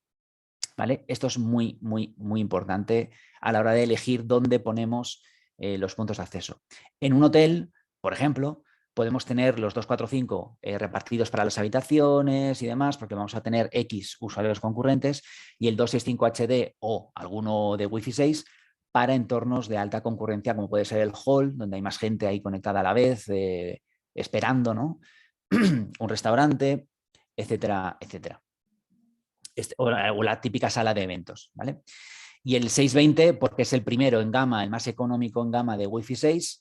¿Vale? Esto es muy, muy, muy importante a la hora de elegir dónde ponemos los puntos de acceso. En un hotel, por ejemplo, podemos tener los 245 repartidos para las habitaciones y demás, porque vamos a tener X usuarios concurrentes, y el 265 HD o alguno de Wi-Fi 6 para entornos de alta concurrencia, como puede ser el hall, donde hay más gente ahí conectada a la vez, esperando, ¿no? Un restaurante, etcétera, etcétera. O la típica sala de eventos, ¿vale? Y el 620, porque es el primero en gama, el más económico en gama de Wi-Fi 6,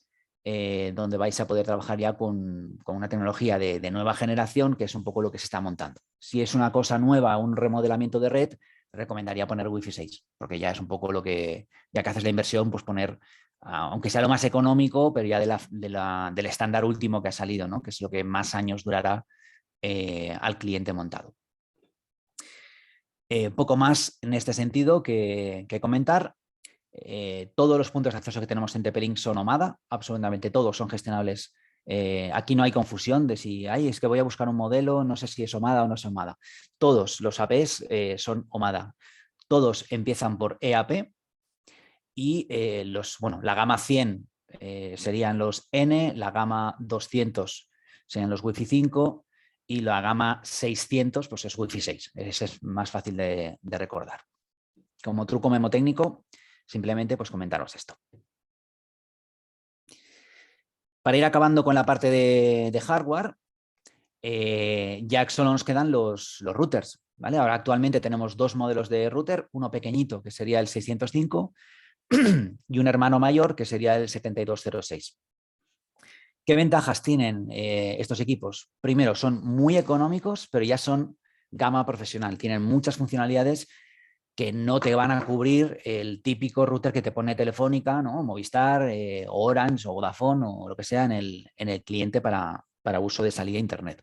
donde vais a poder trabajar ya con una tecnología de nueva generación, que es un poco lo que se está montando. Si es una cosa nueva, un remodelamiento de red, recomendaría poner Wi-Fi 6, porque ya es un poco lo que, ya que haces la inversión, pues poner, aunque sea lo más económico, pero ya del estándar último que ha salido, ¿no? Que es lo que más años durará al cliente montado. Poco más en este sentido que comentar. Todos los puntos de acceso que tenemos en TP-Link son OMADA, absolutamente todos son gestionables. Aquí no hay confusión de si es que voy a buscar un modelo, no sé si es OMADA o no es OMADA. Todos los APs son OMADA. Todos empiezan por EAP y la gama 100 serían los N, la gama 200 serían los Wi-Fi 5 y la gama 600 pues es Wi-Fi 6. Ese es más fácil de recordar. Como truco memotécnico, simplemente pues comentaros esto. Para ir acabando con la parte de hardware, ya solo nos quedan los routers, ¿vale? Ahora actualmente tenemos 2 modelos de router, uno pequeñito que sería el 605 y un hermano mayor que sería el 7206. ¿Qué ventajas tienen estos equipos? Primero, son muy económicos, pero ya son gama profesional. Tienen muchas funcionalidades que no te van a cubrir el típico router que te pone Telefónica, ¿no? Movistar, o Orange o Vodafone o lo que sea en el cliente para uso de salida a Internet.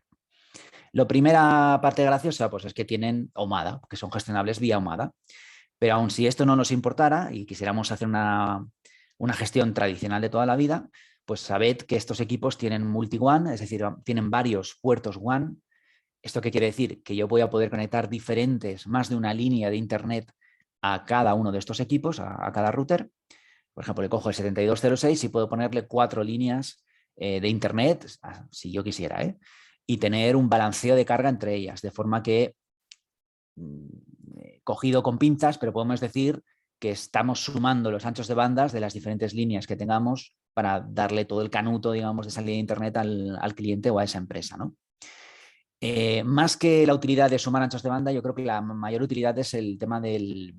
La primera parte graciosa pues es que tienen OMADA, que son gestionables vía OMADA. Pero aun si esto no nos importara y quisiéramos hacer una gestión tradicional de toda la vida, pues sabed que estos equipos tienen multi-WAN, es decir, tienen varios puertos WAN. ¿Esto qué quiere decir? Que yo voy a poder conectar más de una línea de Internet a cada uno de estos equipos, a cada router. Por ejemplo, le cojo el 7206 y puedo ponerle 4 líneas de Internet, si yo quisiera, y tener un balanceo de carga entre ellas, de forma que, cogido con pinzas, pero podemos decir que estamos sumando los anchos de bandas de las diferentes líneas que tengamos para darle todo el canuto, digamos, de salida de Internet al cliente o a esa empresa, ¿no? Más que la utilidad de sumar anchos de banda, yo creo que la mayor utilidad es el tema del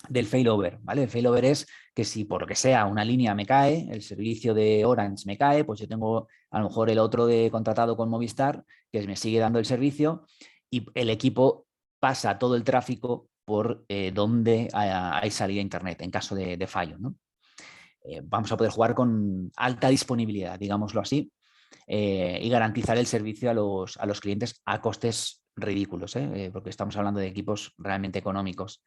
del failover, ¿vale? El failover es que si por lo que sea una línea me cae, el servicio de Orange me cae, pues yo tengo a lo mejor el otro de contratado con Movistar que me sigue dando el servicio y el equipo pasa todo el tráfico por donde hay salida a internet en caso de fallo, ¿no? Vamos a poder jugar con alta disponibilidad, digámoslo así, y garantizar el servicio a los clientes a costes ridículos, porque estamos hablando de equipos realmente económicos.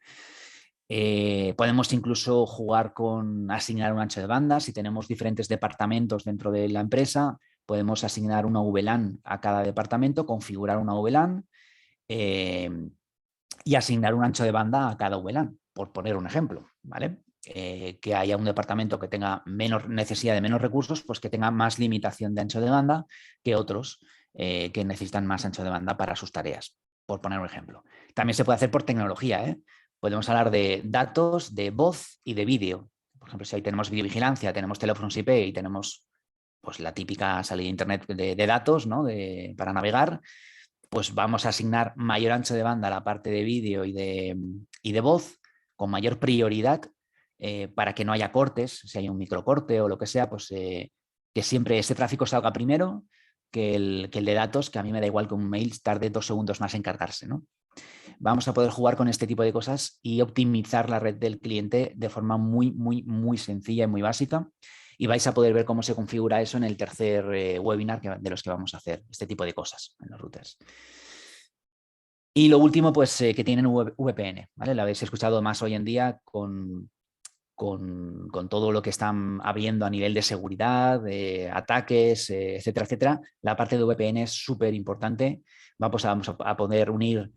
Podemos incluso jugar con asignar un ancho de banda. Si tenemos diferentes departamentos dentro de la empresa, podemos asignar una VLAN a cada departamento, configurar una VLAN y asignar un ancho de banda a cada VLAN, por poner un ejemplo, ¿vale? Que haya un departamento que tenga menos necesidad de menos recursos, pues que tenga más limitación de ancho de banda que otros que necesitan más ancho de banda para sus tareas, por poner un ejemplo. También se puede hacer por tecnología, ¿eh? Podemos hablar de datos, de voz y de vídeo. Por ejemplo, si ahí tenemos videovigilancia, tenemos teléfonos IP y tenemos pues, la típica salida de internet de datos, ¿no? Para navegar, pues vamos a asignar mayor ancho de banda a la parte de vídeo y de voz con mayor prioridad para que no haya cortes, si hay un microcorte o lo que sea, pues que siempre ese tráfico salga primero que el de datos, que a mí me da igual que un mail tarde 2 segundos más en cargarse, ¿no? Vamos a poder jugar con este tipo de cosas y optimizar la red del cliente de forma muy, muy, muy sencilla y muy básica. Y vais a poder ver cómo se configura eso en el tercer webinar de los que vamos a hacer, este tipo de cosas en los routers. Y lo último, pues que tienen VPN, ¿vale? Lo habéis escuchado más hoy en día con todo lo que están habiendo a nivel de seguridad, de ataques, etcétera, etcétera. La parte de VPN es súper importante. Vamos a poder unir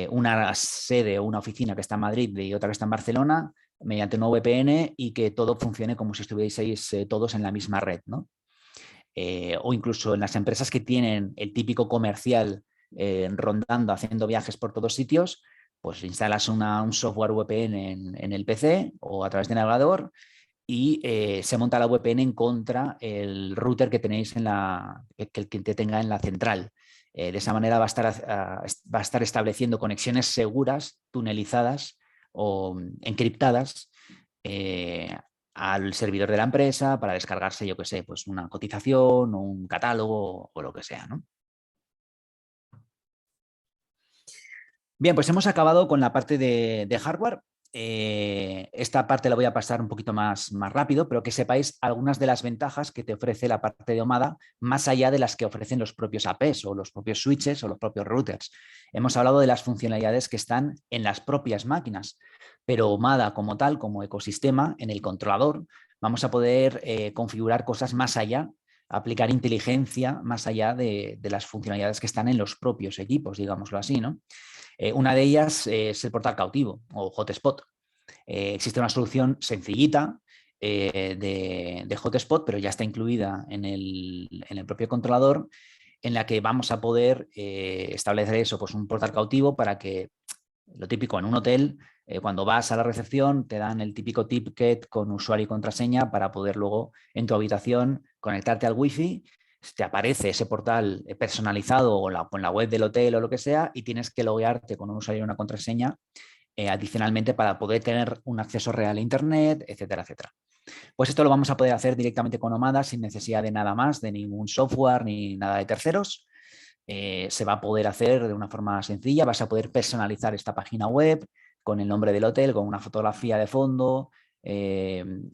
una sede o una oficina que está en Madrid y otra que está en Barcelona mediante un VPN y que todo funcione como si estuvieseis todos en la misma red, ¿no? O incluso en las empresas que tienen el típico comercial rondando, haciendo viajes por todos sitios, pues instalas un software VPN en el PC o a través de navegador y se monta la VPN en contra el router que tenéis que el cliente tenga en la central. De esa manera va a estar estableciendo conexiones seguras, tunelizadas o encriptadas al servidor de la empresa para descargarse, yo qué sé, pues una cotización o un catálogo o lo que sea, ¿no? Bien, pues hemos acabado con la parte de hardware. Esta parte la voy a pasar un poquito más rápido, pero que sepáis algunas de las ventajas que te ofrece la parte de Omada, más allá de las que ofrecen los propios APs o los propios switches o los propios routers. Hemos hablado de las funcionalidades que están en las propias máquinas, pero Omada como tal, como ecosistema, en el controlador, vamos a poder configurar cosas más allá, aplicar inteligencia más allá de las funcionalidades que están en los propios equipos, digámoslo así, ¿no? Una de ellas es el portal cautivo o hotspot. Existe una solución sencillita de hotspot, pero ya está incluida en el propio controlador, en la que vamos a poder establecer eso, pues un portal cautivo para que, lo típico en un hotel, cuando vas a la recepción te dan el típico ticket con usuario y contraseña para poder luego en tu habitación conectarte al wifi, te aparece ese portal personalizado o con la web del hotel o lo que sea y tienes que loguearte con un usuario y una contraseña adicionalmente para poder tener un acceso real a internet, etcétera, etcétera. Pues esto lo vamos a poder hacer directamente con Omada sin necesidad de nada más, de ningún software ni nada de terceros. Se va a poder hacer de una forma sencilla, vas a poder personalizar esta página web con el nombre del hotel, con una fotografía de fondo.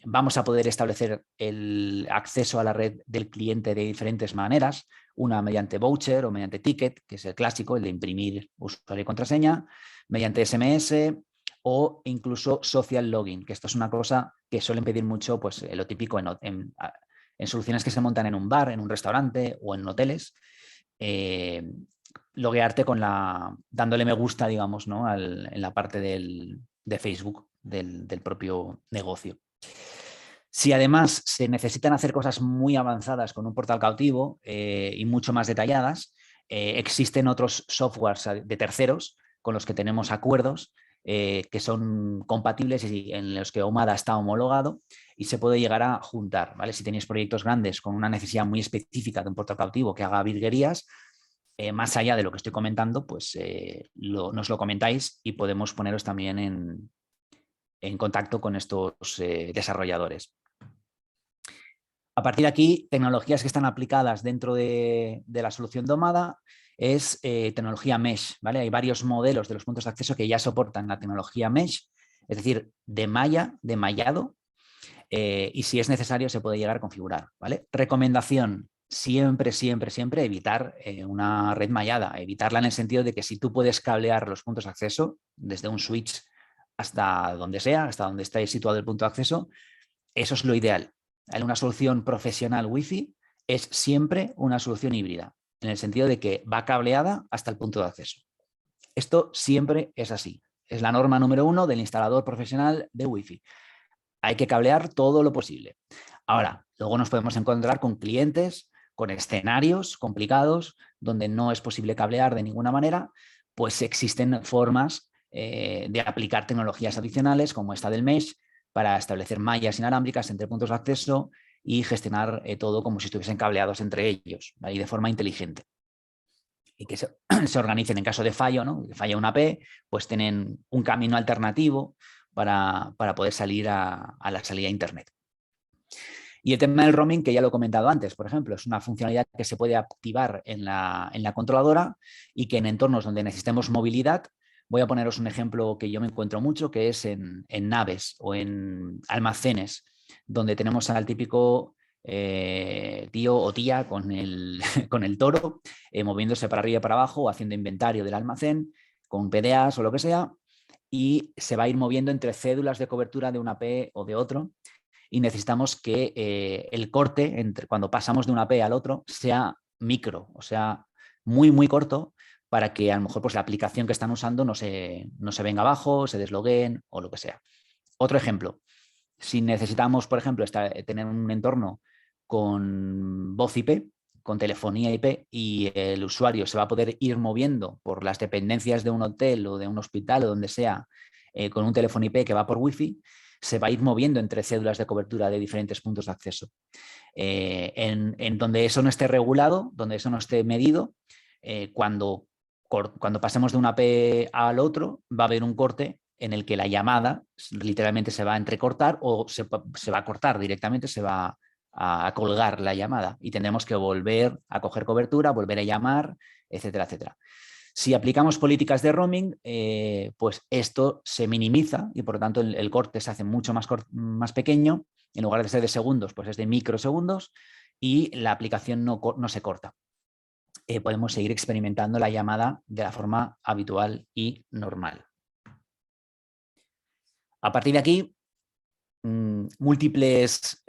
Vamos a poder establecer el acceso a la red del cliente de diferentes maneras, una mediante voucher o mediante ticket, que es el clásico, el de imprimir usuario y contraseña, mediante SMS o incluso social login, que esto es una cosa que suelen pedir mucho, pues lo típico en soluciones que se montan en un bar, en un restaurante o en hoteles, loguearte dándole me gusta, digamos, ¿no? En la parte de Facebook del propio negocio. Si además se necesitan hacer cosas muy avanzadas con un portal cautivo y mucho más detalladas, existen otros softwares de terceros con los que tenemos acuerdos que son compatibles y en los que Omada está homologado y se puede llegar a juntar, ¿vale? Si tenéis proyectos grandes con una necesidad muy específica de un portal cautivo que haga virguerías, más allá de lo que estoy comentando, pues nos lo comentáis y podemos poneros también en contacto con estos desarrolladores. A partir de aquí, tecnologías que están aplicadas dentro de la solución domada es tecnología Mesh, ¿vale? Hay varios modelos de los puntos de acceso que ya soportan la tecnología Mesh, es decir, de mallado, y si es necesario se puede llegar a configurar, ¿vale? Recomendación, siempre, siempre, siempre evitar una red mallada, evitarla en el sentido de que si tú puedes cablear los puntos de acceso desde un switch hasta donde sea, hasta donde esté situado el punto de acceso, eso es lo ideal. Una solución profesional Wi-Fi es siempre una solución híbrida, en el sentido de que va cableada hasta el punto de acceso. Esto siempre es así. Es la norma número 1 del instalador profesional de Wi-Fi. Hay que cablear todo lo posible. Ahora, luego nos podemos encontrar con clientes, con escenarios complicados, donde no es posible cablear de ninguna manera, pues existen formas de aplicar tecnologías adicionales, como esta del Mesh, para establecer mallas inalámbricas entre puntos de acceso y gestionar todo como si estuviesen cableados entre ellos, ¿vale? Y de forma inteligente. Y que se organicen en caso de fallo, ¿no? Que falla una AP, pues tienen un camino alternativo para poder salir a la salida a Internet. Y el tema del roaming, que ya lo he comentado antes, por ejemplo, es una funcionalidad que se puede activar en la controladora y que en entornos donde necesitemos movilidad, voy a poneros un ejemplo que yo me encuentro mucho, que es en naves o en almacenes, donde tenemos al típico tío o tía con el, con el toro, moviéndose para arriba y para abajo o haciendo inventario del almacén con PDAs o lo que sea, y se va a ir moviendo entre cédulas de cobertura de una P o de otro, y necesitamos que el corte cuando pasamos de una P al otro sea micro, o sea, muy, muy corto, para que a lo mejor pues, la aplicación que están usando no se venga abajo, se deslogueen o lo que sea. Otro ejemplo, si necesitamos, por ejemplo, tener un entorno con voz IP, con telefonía IP, y el usuario se va a poder ir moviendo por las dependencias de un hotel o de un hospital o donde sea, con un teléfono IP que va por Wi-Fi, se va a ir moviendo entre cédulas de cobertura de diferentes puntos de acceso. En donde eso no esté regulado, donde eso no esté medido, cuando pasemos de una AP al otro, va a haber un corte en el que la llamada literalmente se va a entrecortar o se va a cortar directamente, se va a colgar la llamada y tendremos que volver a coger cobertura, volver a llamar, etcétera, etcétera. Si aplicamos políticas de roaming, pues esto se minimiza y por lo tanto el corte se hace mucho más pequeño. En lugar de ser de segundos, pues es de microsegundos y la aplicación no se corta. Podemos seguir experimentando la llamada de la forma habitual y normal. A partir de aquí, múltiples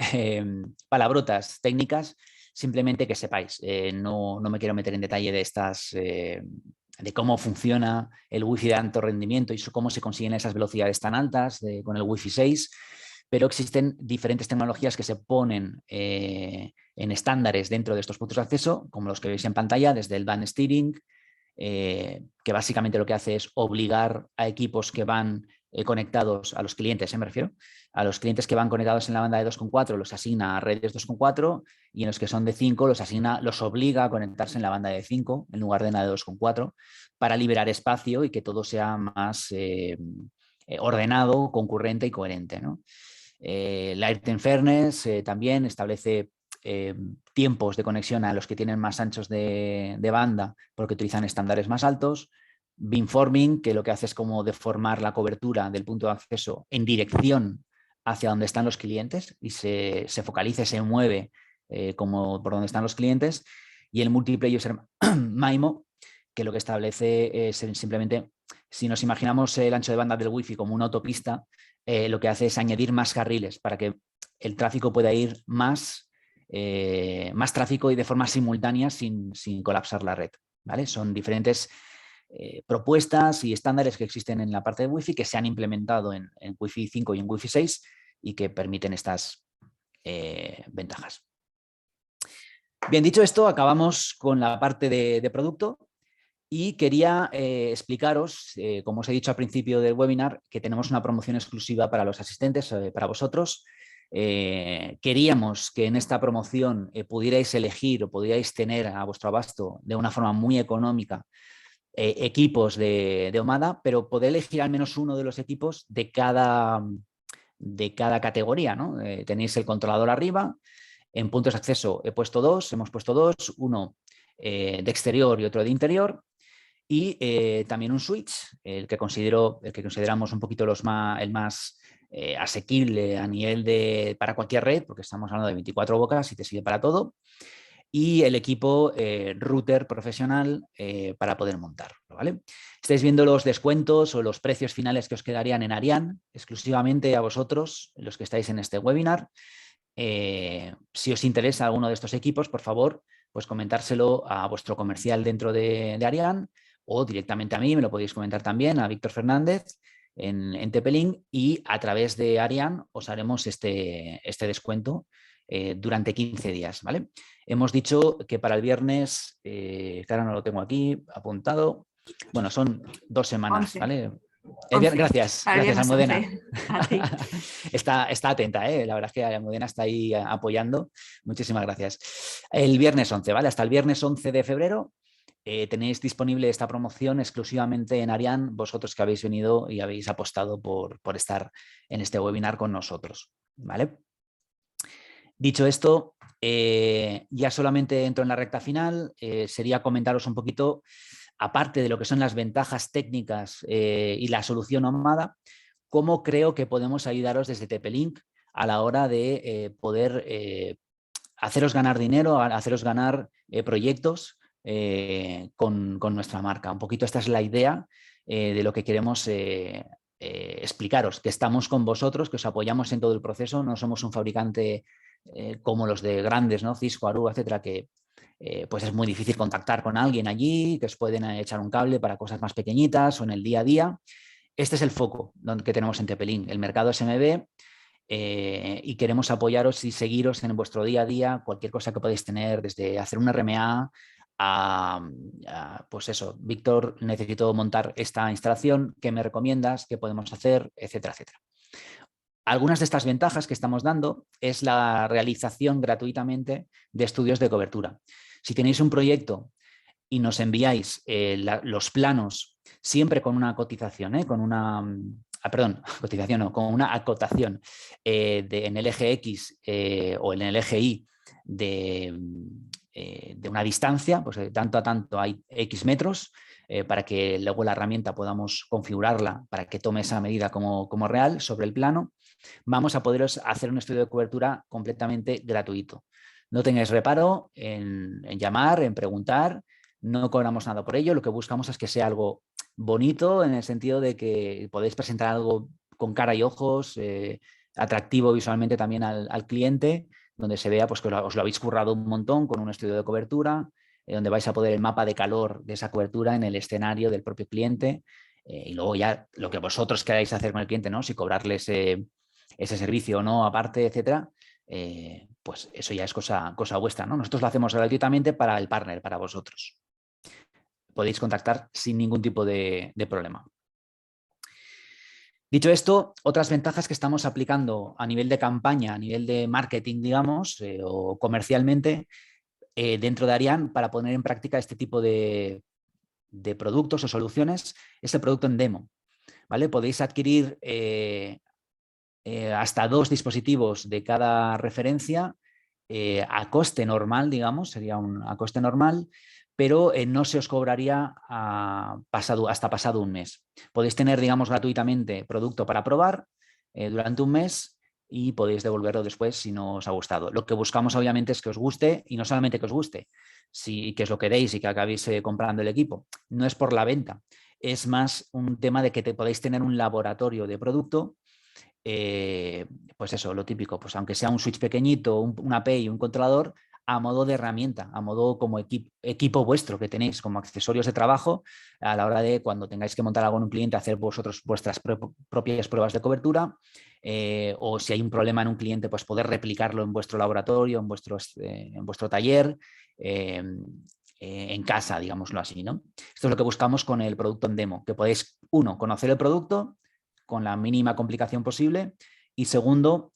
palabrotas técnicas, simplemente que sepáis. No me quiero meter en detalle de estas, de cómo funciona el Wi-Fi de alto rendimiento y cómo se consiguen esas velocidades tan altas con el Wi-Fi 6, pero existen diferentes tecnologías que se ponen en estándares dentro de estos puntos de acceso, como los que veis en pantalla, desde el band steering, que básicamente lo que hace es obligar a equipos que van conectados a los clientes, me refiero, a los clientes que van conectados en la banda de 2,4 los asigna a redes 2,4 y en los que son de 5 los obliga a conectarse en la banda de 5 en lugar de la de 2,4 para liberar espacio y que todo sea más ordenado, concurrente y coherente, ¿no? Light Fairness también establece tiempos de conexión a los que tienen más anchos de banda porque utilizan estándares más altos. Beamforming, que lo que hace es como deformar la cobertura del punto de acceso en dirección hacia donde están los clientes y se focaliza, se mueve como por donde están los clientes. Y el Multiple User MIMO, que lo que establece es simplemente, si nos imaginamos el ancho de banda del Wi-Fi como una autopista, lo que hace es añadir más carriles para que el tráfico pueda ir más tráfico y de forma simultánea sin colapsar la red, ¿vale? Son diferentes propuestas y estándares que existen en la parte de Wi-Fi que se han implementado en Wi-Fi 5 y en Wi-Fi 6 y que permiten estas ventajas. Bien, dicho esto, acabamos con la parte de producto y quería explicaros, como os he dicho al principio del webinar, que tenemos una promoción exclusiva para los asistentes, para vosotros. Queríamos que en esta promoción pudierais elegir o pudierais tener a vuestro abasto de una forma muy económica equipos de Omada, pero poder elegir al menos uno de los equipos de cada categoría, ¿no? Tenéis el controlador arriba, en puntos de acceso hemos puesto dos, uno de exterior y otro de interior, y también un switch, el que consideramos un poquito el más asequible a nivel para cualquier red, porque estamos hablando de 24 bocas y te sirve para todo, y el equipo router profesional para poder montarlo, ¿vale? Estáis viendo los descuentos o los precios finales que os quedarían en Ariane, exclusivamente a vosotros, los que estáis en este webinar. Si os interesa alguno de estos equipos, por favor, pues comentárselo a vuestro comercial dentro de Ariane, o directamente a mí, me lo podéis comentar también, a Víctor Fernández en TP-Link, y a través de Ariane os haremos este descuento durante 15 días, ¿vale? Hemos dicho que para el viernes, que ahora no lo tengo aquí apuntado, bueno, son 2 semanas, 11. ¿vale? 11. Gracias, Viernes Almudena. 11. A ti. Está atenta, la verdad es que Almudena está ahí apoyando. Muchísimas gracias. El viernes 11, ¿vale? Hasta el viernes 11 de febrero tenéis disponible esta promoción exclusivamente en Ariane, vosotros que habéis venido y habéis apostado por estar en este webinar con nosotros, ¿vale? Dicho esto, ya solamente entro en la recta final, sería comentaros un poquito, aparte de lo que son las ventajas técnicas y la solución Omada, cómo creo que podemos ayudaros desde TP-Link a la hora de poder haceros ganar dinero, haceros ganar proyectos con nuestra marca. Un poquito esta es la idea de lo que queremos explicaros, que estamos con vosotros, que os apoyamos en todo el proceso, no somos un fabricante como los de grandes, ¿no? Cisco, Aruba, etcétera, que pues es muy difícil contactar con alguien allí, que os pueden echar un cable para cosas más pequeñitas o en el día a día. Este es el foco que tenemos en TP-Link, el mercado SMB, y queremos apoyaros y seguiros en vuestro día a día, cualquier cosa que podáis tener, desde hacer un RMA pues eso, Víctor, necesito montar esta instalación, ¿qué me recomiendas? ¿Qué podemos hacer? Etcétera, etcétera. Algunas de estas ventajas que estamos dando es la realización gratuitamente de estudios de cobertura. Si tenéis un proyecto y nos enviáis los planos siempre con una cotización, con una... perdón, cotización no, con una acotación en el eje X o en el eje Y de una distancia, pues de tanto a tanto hay X metros, para que luego la herramienta podamos configurarla para que tome esa medida como real sobre el plano, vamos a poderos hacer un estudio de cobertura completamente gratuito. No tengáis reparo en llamar, en preguntar, no cobramos nada por ello, lo que buscamos es que sea algo bonito en el sentido de que podéis presentar algo con cara y ojos, atractivo visualmente también al cliente, donde se vea pues, que os lo habéis currado un montón con un estudio de cobertura, donde vais a poder el mapa de calor de esa cobertura en el escenario del propio cliente, y luego ya lo que vosotros queráis hacer con el cliente, ¿no? Si cobrarle ese servicio o no aparte, etcétera, pues eso ya es cosa vuestra, ¿no? Nosotros lo hacemos gratuitamente para el partner, para vosotros. Podéis contactar sin ningún tipo de problema. Dicho esto, otras ventajas que estamos aplicando a nivel de campaña, a nivel de marketing, digamos, o comercialmente, dentro de Ariane, para poner en práctica este tipo de productos o soluciones, es el producto en demo, ¿vale? Podéis adquirir hasta 2 dispositivos de cada referencia a coste normal, digamos, sería a coste normal, pero no se os cobraría hasta pasado un mes. Podéis tener, digamos, gratuitamente producto para probar durante un mes y podéis devolverlo después si no os ha gustado. Lo que buscamos obviamente es que os guste, y no solamente que os guste, que os lo queréis y que acabéis comprando el equipo. No es por la venta, es más un tema de que podáis tener un laboratorio de producto. Pues eso, lo típico, pues aunque sea un switch pequeñito, una API y un controlador, a modo de herramienta, a modo como equipo vuestro que tenéis como accesorios de trabajo a la hora de cuando tengáis que montar algo en un cliente, hacer vosotros vuestras propias pruebas de cobertura, o si hay un problema en un cliente, pues poder replicarlo en vuestro laboratorio, en vuestro taller, en casa, digámoslo así, ¿no? Esto es lo que buscamos con el producto en demo, que podéis, uno, conocer el producto con la mínima complicación posible, y segundo,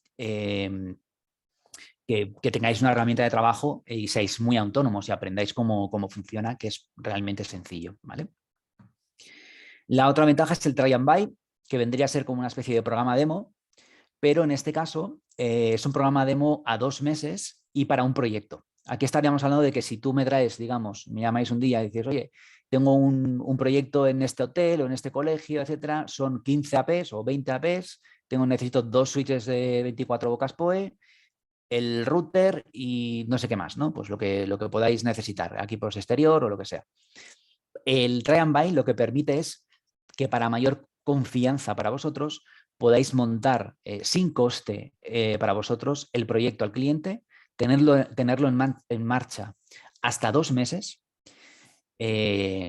que tengáis una herramienta de trabajo y seáis muy autónomos y aprendáis cómo funciona, que es realmente sencillo, ¿vale? La otra ventaja es el try and buy, que vendría a ser como una especie de programa demo, pero en este caso es un programa demo a 2 meses y para un proyecto. Aquí estaríamos hablando de que si tú me traes, digamos, me llamáis un día y dices, oye, tengo un proyecto en este hotel o en este colegio, etcétera, son 15 APs o 20 APs, necesito 2 switches de 24 bocas PoE, el router y no sé qué más, ¿no? Pues lo que podáis necesitar, equipos exterior o lo que sea. El try and buy lo que permite es que para mayor confianza para vosotros podáis montar sin coste para vosotros el proyecto al cliente, tenerlo en marcha hasta 2 meses,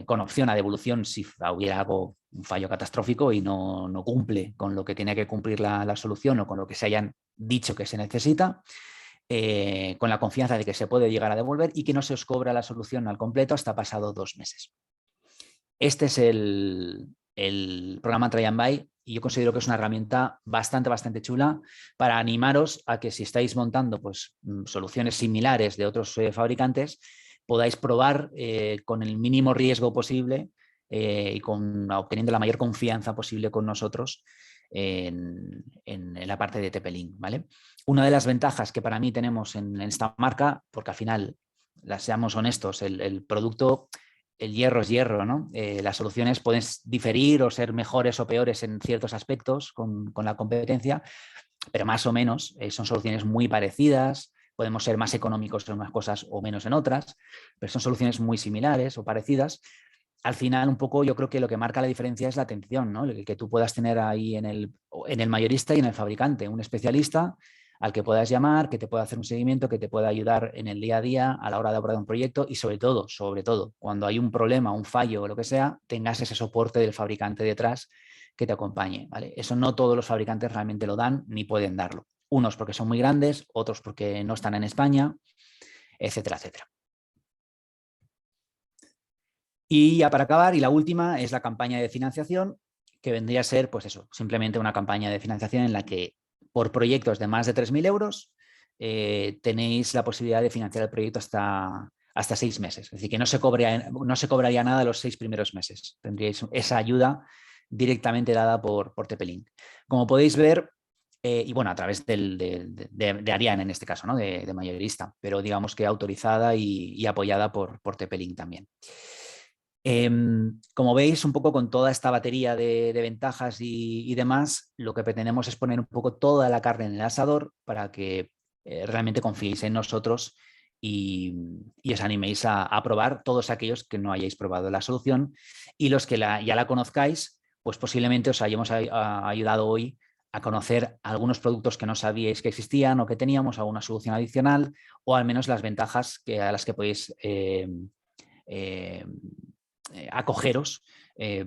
con opción a devolución si hubiera algo, un fallo catastrófico y no cumple con lo que tiene que cumplir la solución o con lo que se hayan dicho que se necesita, con la confianza de que se puede llegar a devolver y que no se os cobra la solución al completo hasta pasado 2 meses. Este es el programa Try and Buy y yo considero que es una herramienta bastante chula para animaros a que si estáis montando pues, soluciones similares de otros fabricantes, podáis probar con el mínimo riesgo posible y obteniendo la mayor confianza posible con nosotros en la parte de TP-Link, ¿vale? Una de las ventajas que para mí tenemos en esta marca, porque al final, seamos honestos, el producto, el hierro es hierro, ¿no? Las soluciones pueden diferir o ser mejores o peores en ciertos aspectos con la competencia, pero más o menos son soluciones muy parecidas. Podemos ser más económicos en unas cosas o menos en otras, pero son soluciones muy similares o parecidas. Al final, un poco, yo creo que lo que marca la diferencia es la atención, ¿no? El que tú puedas tener ahí en el mayorista y en el fabricante, un especialista al que puedas llamar, que te pueda hacer un seguimiento, que te pueda ayudar en el día a día a la hora de abordar un proyecto y sobre todo, cuando hay un problema, un fallo o lo que sea, tengas ese soporte del fabricante detrás que te acompañe, ¿vale? Eso no todos los fabricantes realmente lo dan ni pueden darlo. Unos porque son muy grandes, otros porque no están en España, etcétera, etcétera. Y ya para acabar, y la última es la campaña de financiación, que vendría a ser, pues eso, simplemente una campaña de financiación en la que por proyectos de más de 3.000 euros tenéis la posibilidad de financiar el proyecto hasta 6 meses. Es decir, que no se cobraría nada los 6 primeros meses. Tendríais esa ayuda directamente dada por TP-Link. Como podéis ver, y bueno, a través de Ariane en este caso, ¿no? de mayorista, pero digamos que autorizada y apoyada por TP-Link también. Como veis, un poco con toda esta batería de ventajas y demás, lo que pretendemos es poner un poco toda la carne en el asador para que realmente confiéis en nosotros y os animéis a probar, todos aquellos que no hayáis probado la solución, y los que ya la conozcáis, pues posiblemente os hayamos ayudado hoy a conocer algunos productos que no sabíais que existían o que teníamos, alguna solución adicional, o al menos las ventajas a las que podéis acogeros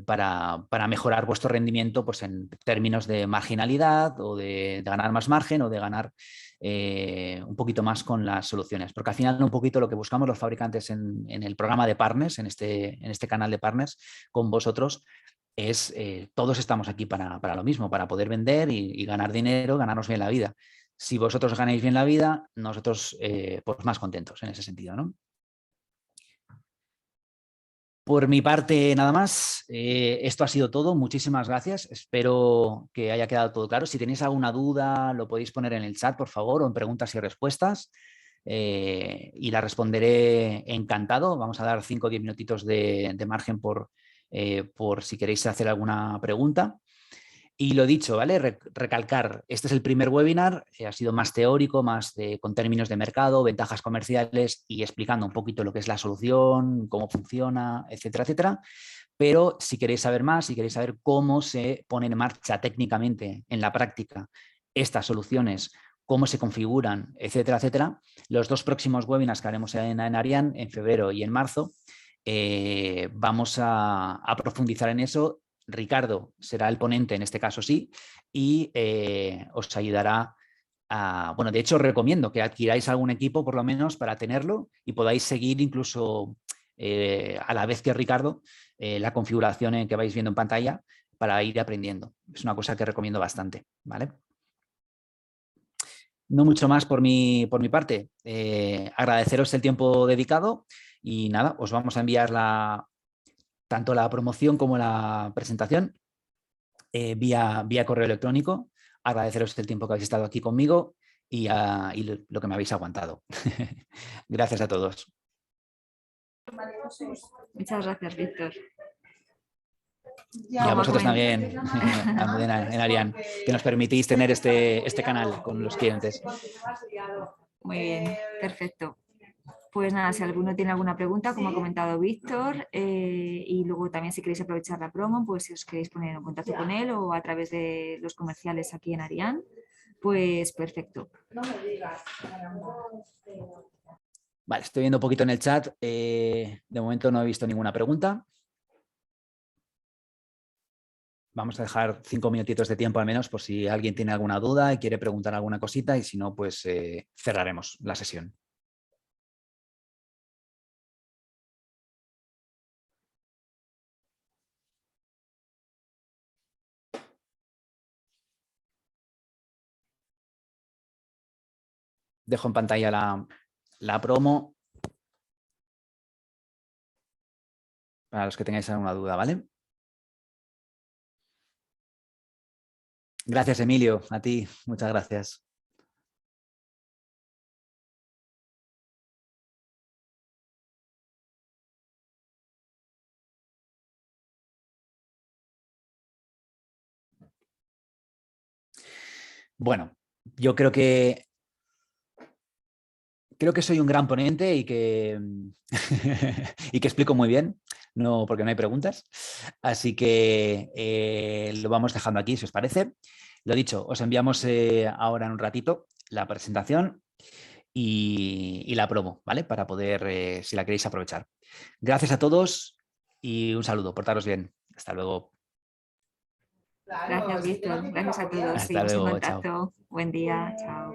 para mejorar vuestro rendimiento pues, en términos de marginalidad o de ganar más margen o de ganar un poquito más con las soluciones. Porque al final un poquito lo que buscamos los fabricantes en el programa de partners, en este canal de partners con vosotros, es todos estamos aquí para lo mismo, para poder vender y ganar dinero, ganarnos bien la vida. Si vosotros ganáis bien la vida, nosotros pues más contentos en ese sentido, ¿no? Por mi parte, nada más. Esto ha sido todo. Muchísimas gracias. Espero que haya quedado todo claro. Si tenéis alguna duda, lo podéis poner en el chat, por favor, o en preguntas y respuestas. Y la responderé encantado. Vamos a dar 5 o 10 minutitos de margen por si queréis hacer alguna pregunta. Y lo dicho, ¿vale? Recalcar, este es el primer webinar, ha sido más teórico, más con términos de mercado, ventajas comerciales y explicando un poquito lo que es la solución, cómo funciona, etcétera, etcétera. Pero si queréis saber más, si queréis saber cómo se ponen en marcha técnicamente en la práctica estas soluciones, cómo se configuran, etcétera, etcétera, los 2 próximos webinars que haremos en Ariane, en febrero y en marzo, vamos a profundizar en eso. Ricardo será el ponente en este caso sí y os ayudará bueno, de hecho os recomiendo que adquiráis algún equipo por lo menos para tenerlo y podáis seguir incluso a la vez que Ricardo la configuración que vais viendo en pantalla para ir aprendiendo. Es una cosa que recomiendo bastante, ¿vale? No mucho más por mi parte. Agradeceros el tiempo dedicado y nada, os vamos a enviar tanto la promoción como la presentación vía correo electrónico. Agradeceros el tiempo que habéis estado aquí conmigo y lo que me habéis aguantado. Gracias a todos. Muchas gracias, Víctor. Y a vosotros también, Almudena, Enarian, que nos permitís tener este canal con los clientes. Muy bien, perfecto. Pues nada, si alguno tiene alguna pregunta, como ha comentado Víctor, y luego también si queréis aprovechar la promo, pues si os queréis poner en contacto con él o a través de los comerciales aquí en Arián, pues perfecto. Vale, estoy viendo un poquito en el chat. De momento no he visto ninguna pregunta. Vamos a dejar 5 minutitos de tiempo al menos por si alguien tiene alguna duda y quiere preguntar alguna cosita, y si no, pues cerraremos la sesión. Dejo en pantalla la promo para los que tengáis alguna duda, ¿vale? Gracias, Emilio. A ti, muchas gracias. Bueno, yo creo que soy un gran ponente y que, y que explico muy bien, no, porque no hay preguntas. Así que lo vamos dejando aquí, si os parece. Lo dicho, os enviamos ahora en un ratito la presentación y la promo, ¿vale? Para poder, si la queréis, aprovechar. Gracias a todos y un saludo. Portaros bien. Hasta luego. Gracias, Víctor. Gracias a todos. Hasta Seguimos en luego. Chao. contacto. Buen día. Chao.